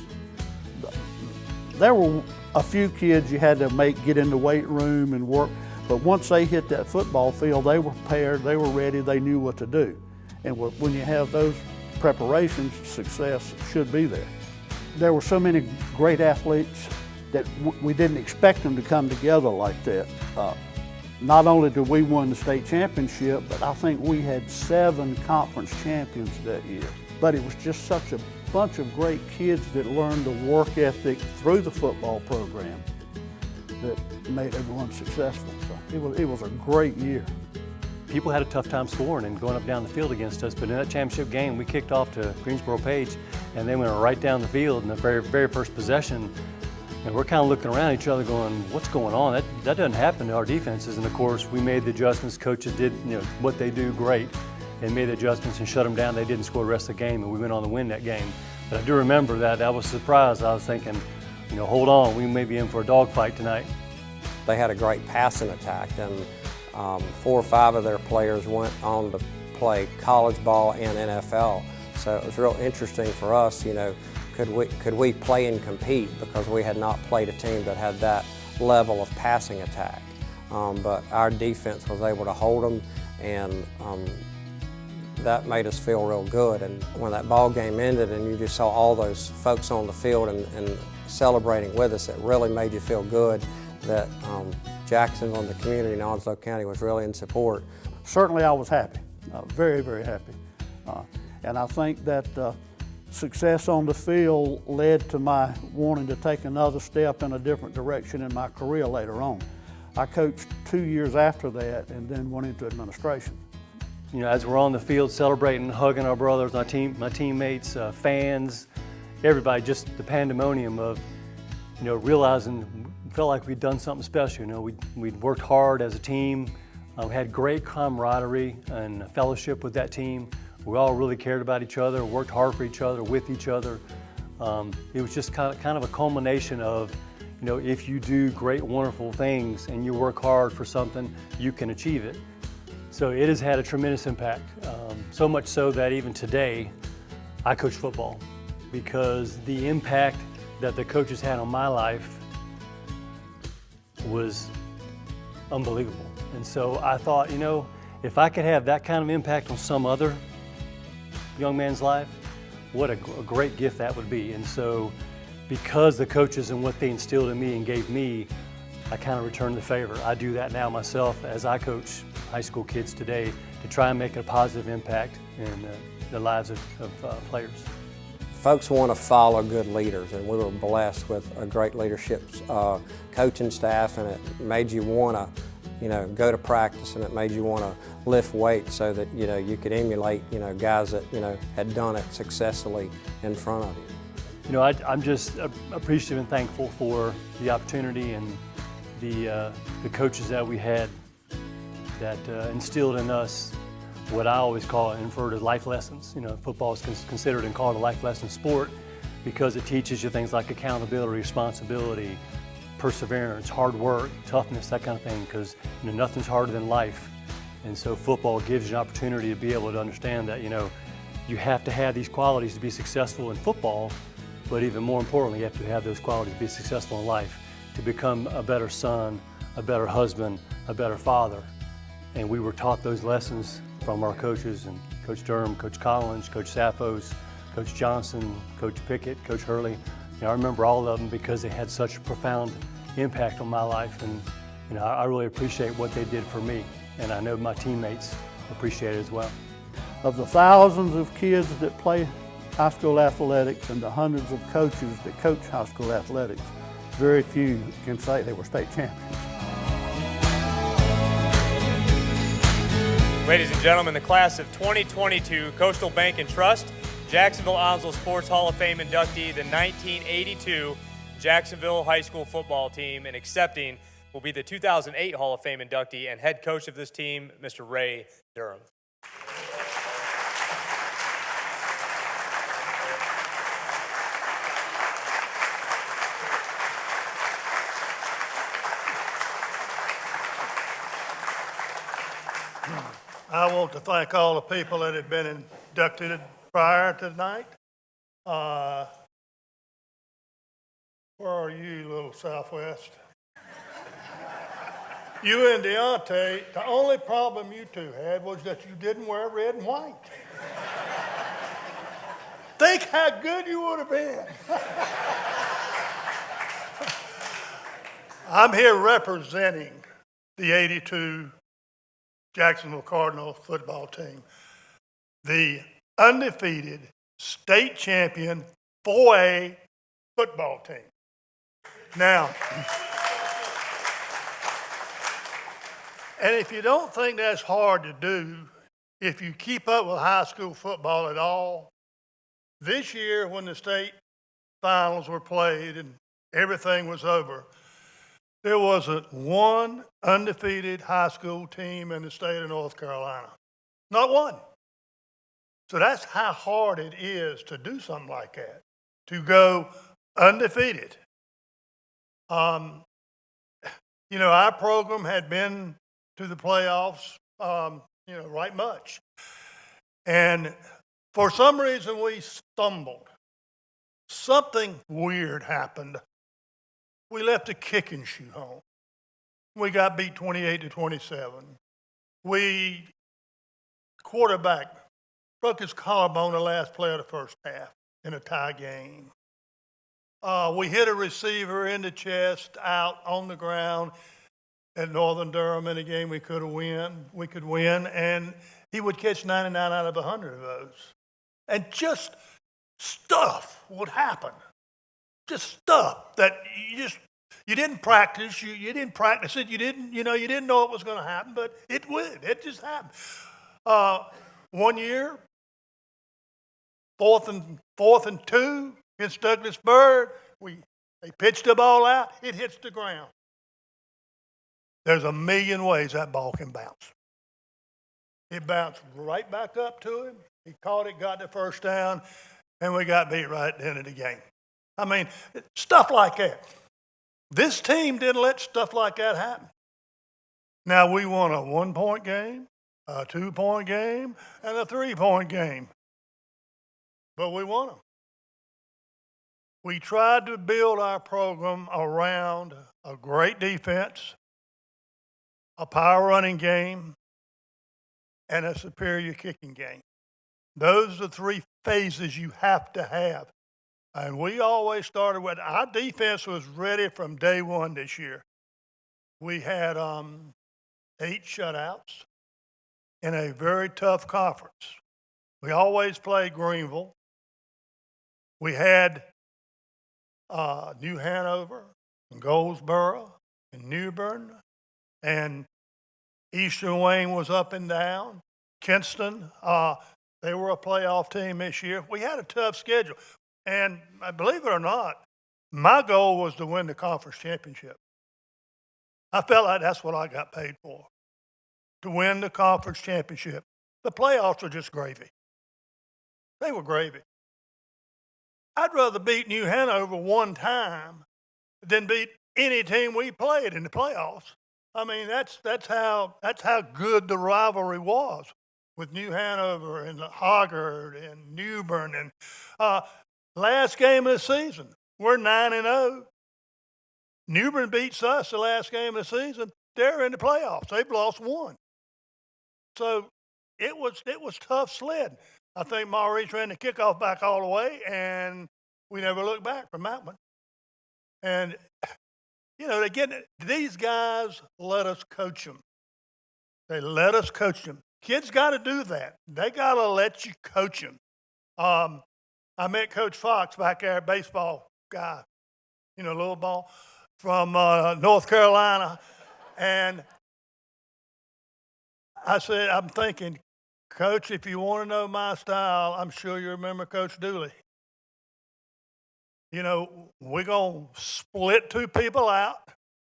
There were a few kids you had to get in the weight room and work, but once they hit that football field, they were prepared, they were ready, they knew what to do. And when you have those preparations, success should be there. There were so many great athletes that we didn't expect them to come together like that. Not only did we win the state championship, but I think we had 7 conference champions that year. But it was just such a bunch of great kids that learned the work ethic through the football program that made everyone successful. So it was a great year. People had a tough time scoring and going up down the field against us, but in that championship game, we kicked off to Greensboro Page, and they went right down the field in the very, very first possession. And we're kind of looking around at each other going, what's going on? That doesn't happen to our defenses. And of course, we made the adjustments. Coaches did, you know, what they do great, and made the adjustments and shut them down. They didn't score the rest of the game, and we went on to win that game. But I do remember that I was surprised. I was thinking, you know, hold on, we may be in for a dogfight tonight. They had a great passing attack, and 4 or 5 of their players went on to play college ball and NFL. So it was real interesting for us, you know, could we play and compete, because we had not played a team that had that level of passing attack. But our defense was able to hold them, and that made us feel real good. And when that ball game ended and you just saw all those folks on the field and celebrating with us, it really made you feel good that Jacksonville and the community in Onslow County was really in support. Certainly I was happy, very, very happy. And I think that success on the field led to my wanting to take another step in a different direction in my career later on. I coached 2 years after that and then went into administration. You know, as we're on the field celebrating, hugging our brothers, my teammates, fans, everybody, just the pandemonium of, you know, realizing, felt like we'd done something special. You know, we'd worked hard as a team. We had great camaraderie and fellowship with that team. We all really cared about each other, worked hard for each other, with each other. It was just kind of a culmination of, you know, if you do great, wonderful things and you work hard for something, you can achieve it. So it has had a tremendous impact, so much so that even today, I coach football, because the impact that the coaches had on my life was unbelievable. And so I thought, you know, if I could have that kind of impact on some other young man's life, what a great gift that would be. And so because the coaches and what they instilled in me and gave me, I kind of returned the favor. I do that now myself as I coach high school kids today to try and make a positive impact in the lives of players. Folks want to follow good leaders, and we were blessed with a great leadership coaching staff, and it made you want to go to practice, and it made you want to lift weights so that, you could emulate, guys that, had done it successfully in front of you. I'm just appreciative and thankful for the opportunity and the coaches that we had that instilled in us what I always call and refer to life lessons. Football is considered and called a life lesson sport because it teaches you things like accountability, responsibility, perseverance, hard work, toughness, that kind of thing, because nothing's harder than life. And so football gives you an opportunity to be able to understand that you have to have these qualities to be successful in football, but even more importantly, you have to have those qualities to be successful in life, to become a better son, a better husband, a better father. And we were taught those lessons from our coaches, and Coach Durham, Coach Collins, Coach Sappos, Coach Johnson, Coach Pickett, Coach Hurley. I remember all of them because they had such a profound impact on my life, and I really appreciate what they did for me, and I know my teammates appreciate it as well. Of the thousands of kids that play high school athletics and the hundreds of coaches that coach high school athletics, very few can say they were state champions. Ladies and gentlemen, the class of 2022 Coastal Bank and Trust Jacksonville Onslow Sports Hall of Fame inductee, the 1982 Jacksonville High School football team, and accepting will be the 2008 Hall of Fame inductee and head coach of this team, Mr. Ray Durham. I want to thank all the people that have been inducted prior to tonight. Where are you, little Southwest? You and Deontay, the only problem you two had was that you didn't wear red and white. Think how good you would have been. I'm here representing the 82 Jacksonville Cardinals football team, the undefeated state champion 4A football team. Now, and if you don't think that's hard to do, if you keep up with high school football at all, this year when the state finals were played and everything was over, there wasn't one undefeated high school team in the state of North Carolina. Not one. So that's how hard it is to do something like that, to go undefeated. Our program had been to the playoffs, right much. And for some reason we stumbled. Something weird happened. We left the kicking shoe home. We got beat 28-27. Quarterback broke his collarbone the last play of the first half in a tie game. We hit a receiver in the chest out on the ground at Northern Durham in a game we could win, and he would catch 99 out of 100 of those. And just stuff would happen. Just stuff that you didn't practice. You didn't practice it. You didn't know it was going to happen, but it would. It just happened. 1 year, fourth and 2 against Douglasburg. They pitched the ball out. It hits the ground. There's a million ways that ball can bounce. It bounced right back up to him. He caught it, got the first down, and we got beat right at the end of the game. I mean, stuff like that. This team didn't let stuff like that happen. Now, we won a 1-point game, a 2-point game, and a 3-point game. But we won them. We tried to build our program around a great defense, a power running game, and a superior kicking game. Those are the 3 phases you have to have. And we always started with, our defense was ready from day one this year. We had 8 shutouts in a very tough conference. We always played Greenville. We had New Hanover, and Goldsboro, and New Bern, and Eastern Wayne was up and down. Kinston, they were a playoff team this year. We had a tough schedule. And believe it or not, my goal was to win the conference championship. I felt like that's what I got paid for, to win the conference championship. The playoffs were just gravy. They were gravy. I'd rather beat New Hanover one time than beat any team we played in the playoffs. I mean, that's how good the rivalry was with New Hanover and Hoggard and Newbern. And last game of the season, we're 9-0. Newbern beats us the last game of the season. They're in the playoffs. They've lost one. So it was tough sled. I think Maurice ran the kickoff back all the way, and we never looked back from that one. And, you know, these guys let us coach them. They let us coach them. Kids got to do that. They got to let you coach them. I met Coach Fox back there, baseball guy, you know, little ball, from North Carolina. And I said, I'm thinking, Coach, if you want to know my style, I'm sure you remember Coach Dooley. You know, we're going to split two people out,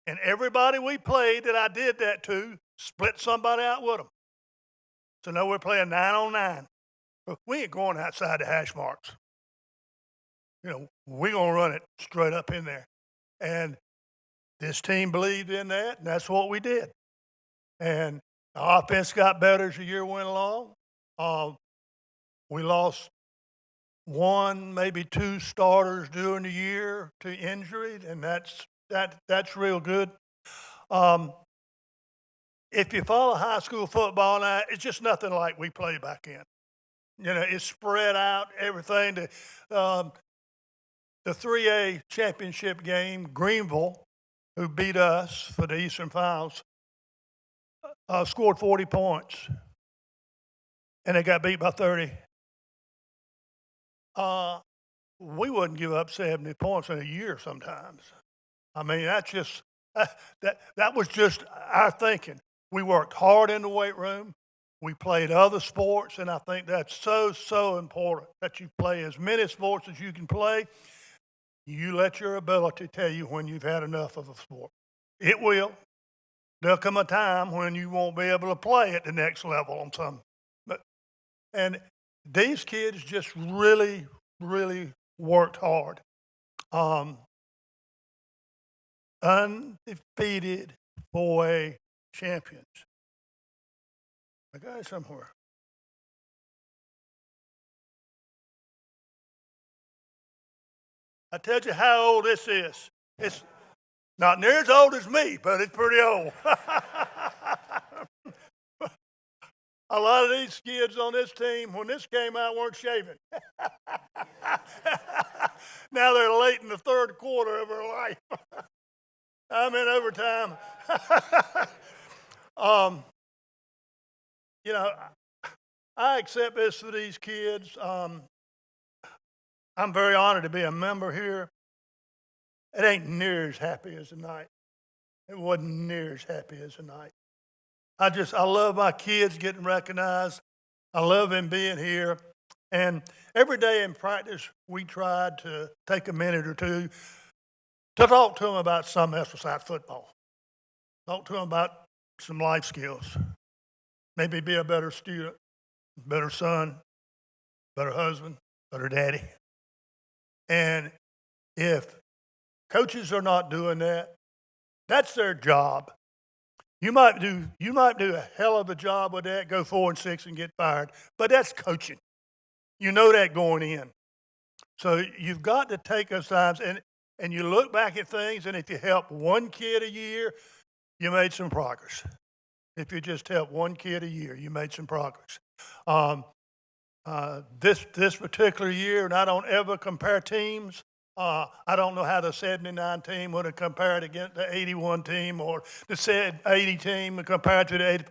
and everybody we played that I did that to, split somebody out with them. So now we're playing 9 on 9. We ain't going outside the hash marks. You know, we're going to run it straight up in there. And this team believed in that, and that's what we did. And the offense got better as the year went along. We lost one, maybe two starters during the year to injury, and that's real good. If you follow high school football now, it's just nothing like we played back in. You know, it's spread out, everything. The 3A championship game, Greenville, who beat us for the Eastern Finals, scored 40 points, and they got beat by 30. We wouldn't give up 70 points in a year sometimes. I mean, that's just that was just our thinking. We worked hard in the weight room. We played other sports, and I think that's so important that you play as many sports as you can play. You let your ability tell you when you've had enough of a sport. It will. There'll come a time when you won't be able to play at the next level on some. And these kids just really, really worked hard. Undefeated 4A champions. I got it somewhere. I tell you how old this is. It's not near as old as me, but it's pretty old. A lot of these kids on this team, when this came out, weren't shaving. Now they're late in the third quarter of their life. I'm in overtime. You know, I accept this for these kids. I'm very honored to be a member here. It ain't near as happy as tonight. It wasn't near as happy as tonight. I love my kids getting recognized. I love them being here. And every day in practice, we tried to take a minute or two to talk to them about something else besides football. Talk to them about some life skills. Maybe be a better student, better son, better husband, better daddy. And if coaches are not doing that, that's their job. You might do a hell of a job with that, go 4-6 and get fired, but that's coaching. You know that going in. So you've got to take those times and you look back at things, and if you help one kid a year, you made some progress. If you just help one kid a year, you made some progress. This particular year, and I don't ever compare teams. I don't know how the 79 team would have compared against the 81 team or the 80 team compared to the 80.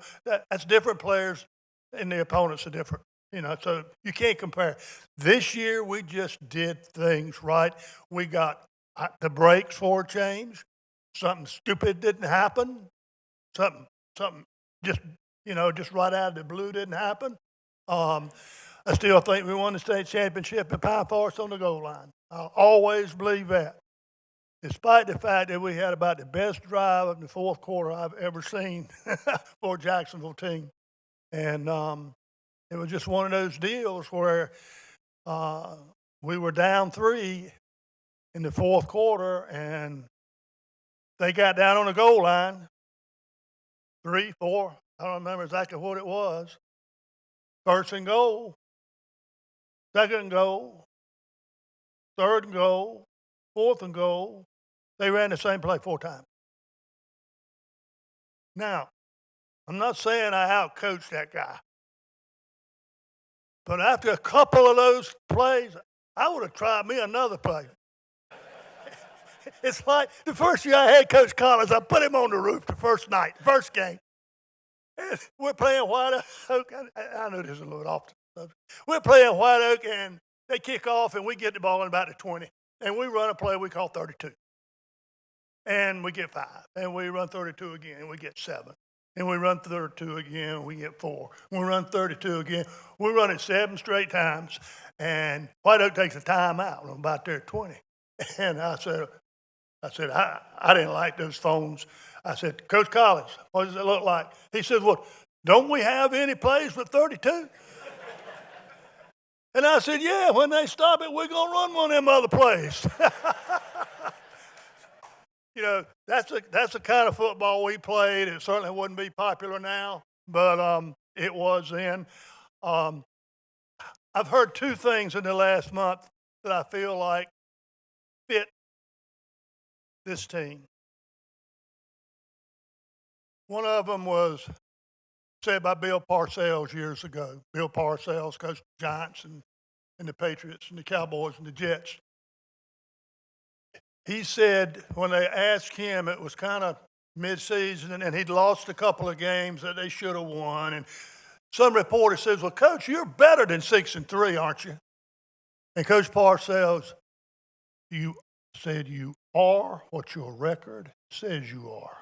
That's different players, and the opponents are different. You know, so you can't compare. This year, we just did things right. We got the brakes for a change. Something stupid didn't happen. Something just right out of the blue didn't happen. I still think we won the state championship at Pine Forest on the goal line. I'll always believe that, despite the fact that we had about the best drive in the fourth quarter I've ever seen for a Jacksonville team. And it was just one of those deals where we were down 3 in the fourth quarter, and they got down on the goal line, 3, 4, I don't remember exactly what it was. First and goal, second and goal, third and goal, fourth and goal. They ran the same play 4 times. Now, I'm not saying I outcoached that guy, but after a couple of those plays, I would have tried me another play. It's like the first year I had Coach Collins, I put him on the roof the first night, first game. And we're playing White Oak. I know this is a little off the subject. We're playing White Oak, and they kick off, and we get the ball in about the 20. And we run a play we call 32. And we get 5. And we run 32 again, and we get 7. And we run 32 again, and we get 4. We run 32 again. We run it 7 straight times. And White Oak takes a timeout on about their 20. And I said, I didn't like those phones. I said, Coach Collins, what does it look like? He said, well, don't we have any plays with 32? And I said, yeah, when they stop it, we're going to run one of them other plays. That's the kind of football we played. It certainly wouldn't be popular now, but it was then. I've heard 2 things in the last month that I feel like fit this team. One of them was said by Bill Parcells years ago. Bill Parcells coached the Giants and the Patriots and the Cowboys and the Jets. He said when they asked him, it was kind of mid-season, and he'd lost a couple of games that they should have won. And some reporter says, well, Coach, you're better than 6-3, aren't you? And Coach Parcells, you said you are what your record says you are.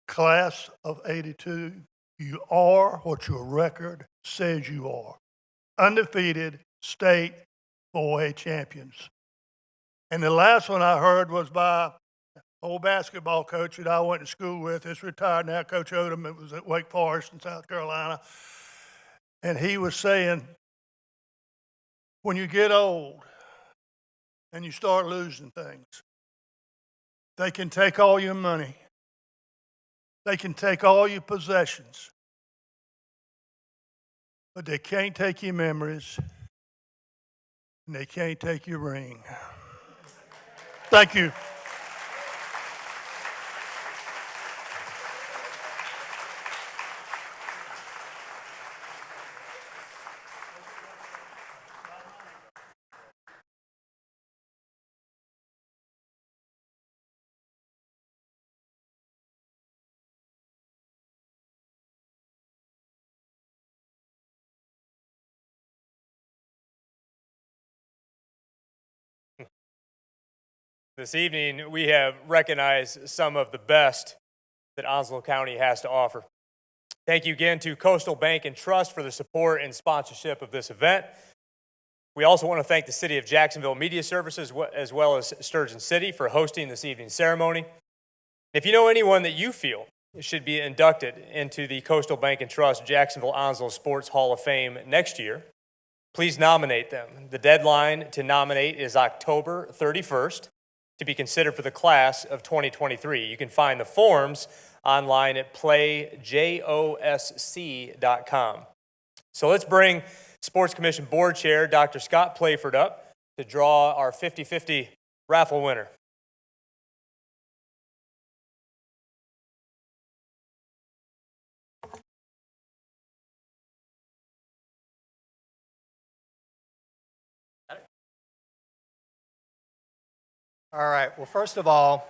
Class of 82, you are what your record says you are. Undefeated state 4A champions. And the last one I heard was by an old basketball coach that I went to school with. He's retired now, Coach Odom. It was at Wake Forest in South Carolina. And he was saying, when you get old and you start losing things, they can take all your money. They can take all your possessions, but they can't take your memories, and they can't take your ring. Thank you. This evening, we have recognized some of the best that Onslow County has to offer. Thank you again to Coastal Bank and Trust for the support and sponsorship of this event. We also want to thank the City of Jacksonville Media Services as well as Sturgeon City for hosting this evening's ceremony. If you know anyone that you feel should be inducted into the Coastal Bank and Trust Jacksonville Onslow Sports Hall of Fame next year, please nominate them. The deadline to nominate is October 31st. To be considered for the class of 2023. You can find the forms online at playjosc.com. So let's bring Sports Commission Board Chair Dr. Scott Playford up to draw our 50-50 raffle winner. All right, well, first of all,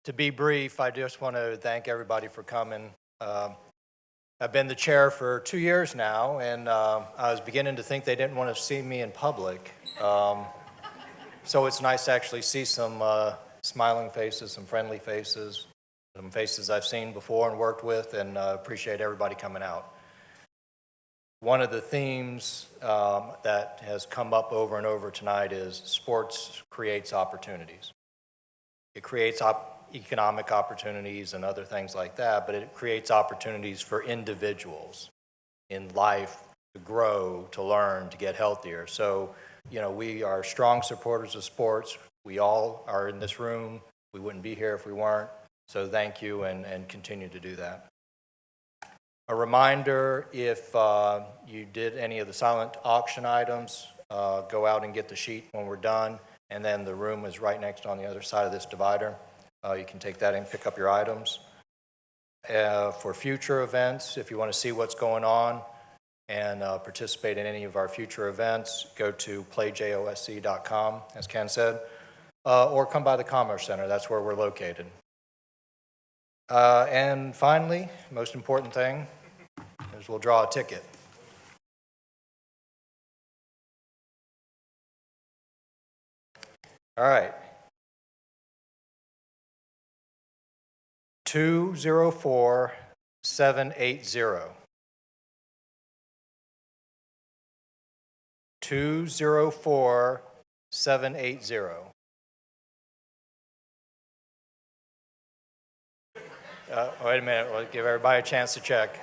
to be brief, I just want to thank everybody for coming. I've been the chair for 2 years now, and I was beginning to think they didn't want to see me in public. So it's nice to actually see some smiling faces, some friendly faces, some faces I've seen before and worked with, and appreciate everybody coming out. One of the themes that has come up over and over tonight is sports creates opportunities. It creates economic opportunities and other things like that, but it creates opportunities for individuals in life to grow, to learn, to get healthier. So, you know, we are strong supporters of sports. We all are in this room. We wouldn't be here if we weren't. So thank you, and continue to do that. A reminder, if you did any of the silent auction items, go out and get the sheet when we're done, and then the room is right next on the other side of this divider. You can take that and pick up your items. For future events, if you want to see what's going on and participate in any of our future events, go to playjosc.com, as Ken said, or come by the Commerce Center. That's where we're located. And finally, most important thing is we'll draw a ticket. All right. 204780. 204780. Wait a minute, we'll give everybody a chance to check.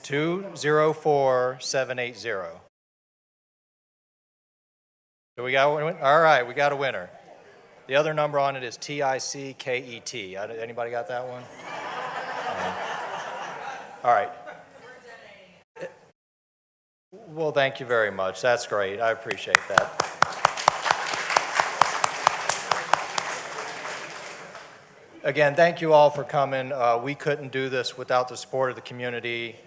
204780. So we got one. All right, we got a winner. The other number on it is TICKET. Anybody got that one? All right. Well, thank you very much. That's great. I appreciate that. Again, thank you all for coming. We couldn't do this without the support of the community.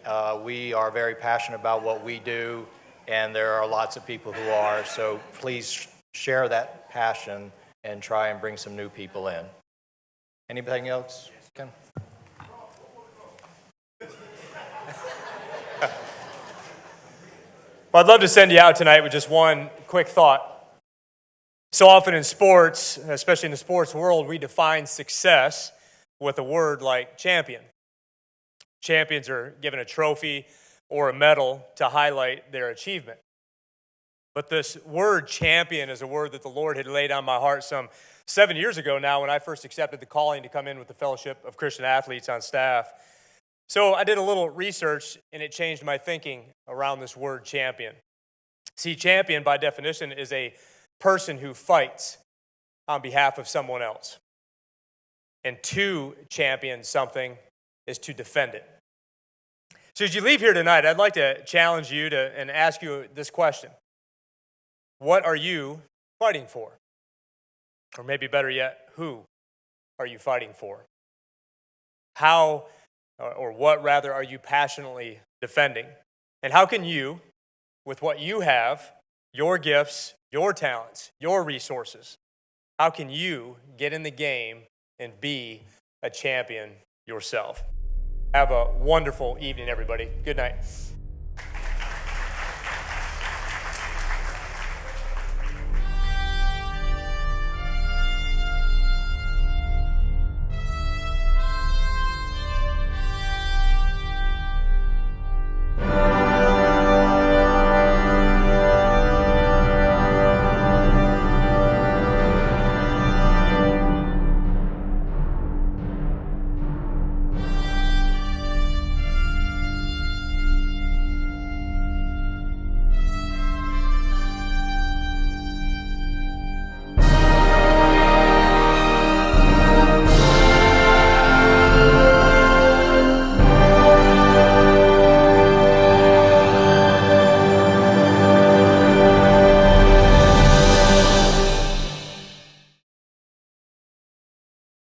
We are very passionate about what we do, and there are lots of people who are. So please share that passion and try and bring some new people in. Anything else, Ken? Well, I'd love to send you out tonight with just one quick thought. So often in sports, especially in the sports world, we define success with a word like champion. Champions are given a trophy or a medal to highlight their achievement. But this word champion is a word that the Lord had laid on my heart some 7 years ago now when I first accepted the calling to come in with the Fellowship of Christian Athletes on staff. So I did a little research, and it changed my thinking around this word champion. See, champion by definition is a person who fights on behalf of someone else. And to champion something is to defend it. So as you leave here tonight, I'd like to challenge you and ask you this question. What are you fighting for? Or maybe better yet, who are you fighting for? How, or what rather, are you passionately defending? And how can you, with what you have, your gifts, your talents, your resources, how can you get in the game and be a champion yourself? Have a wonderful evening, everybody. Good night.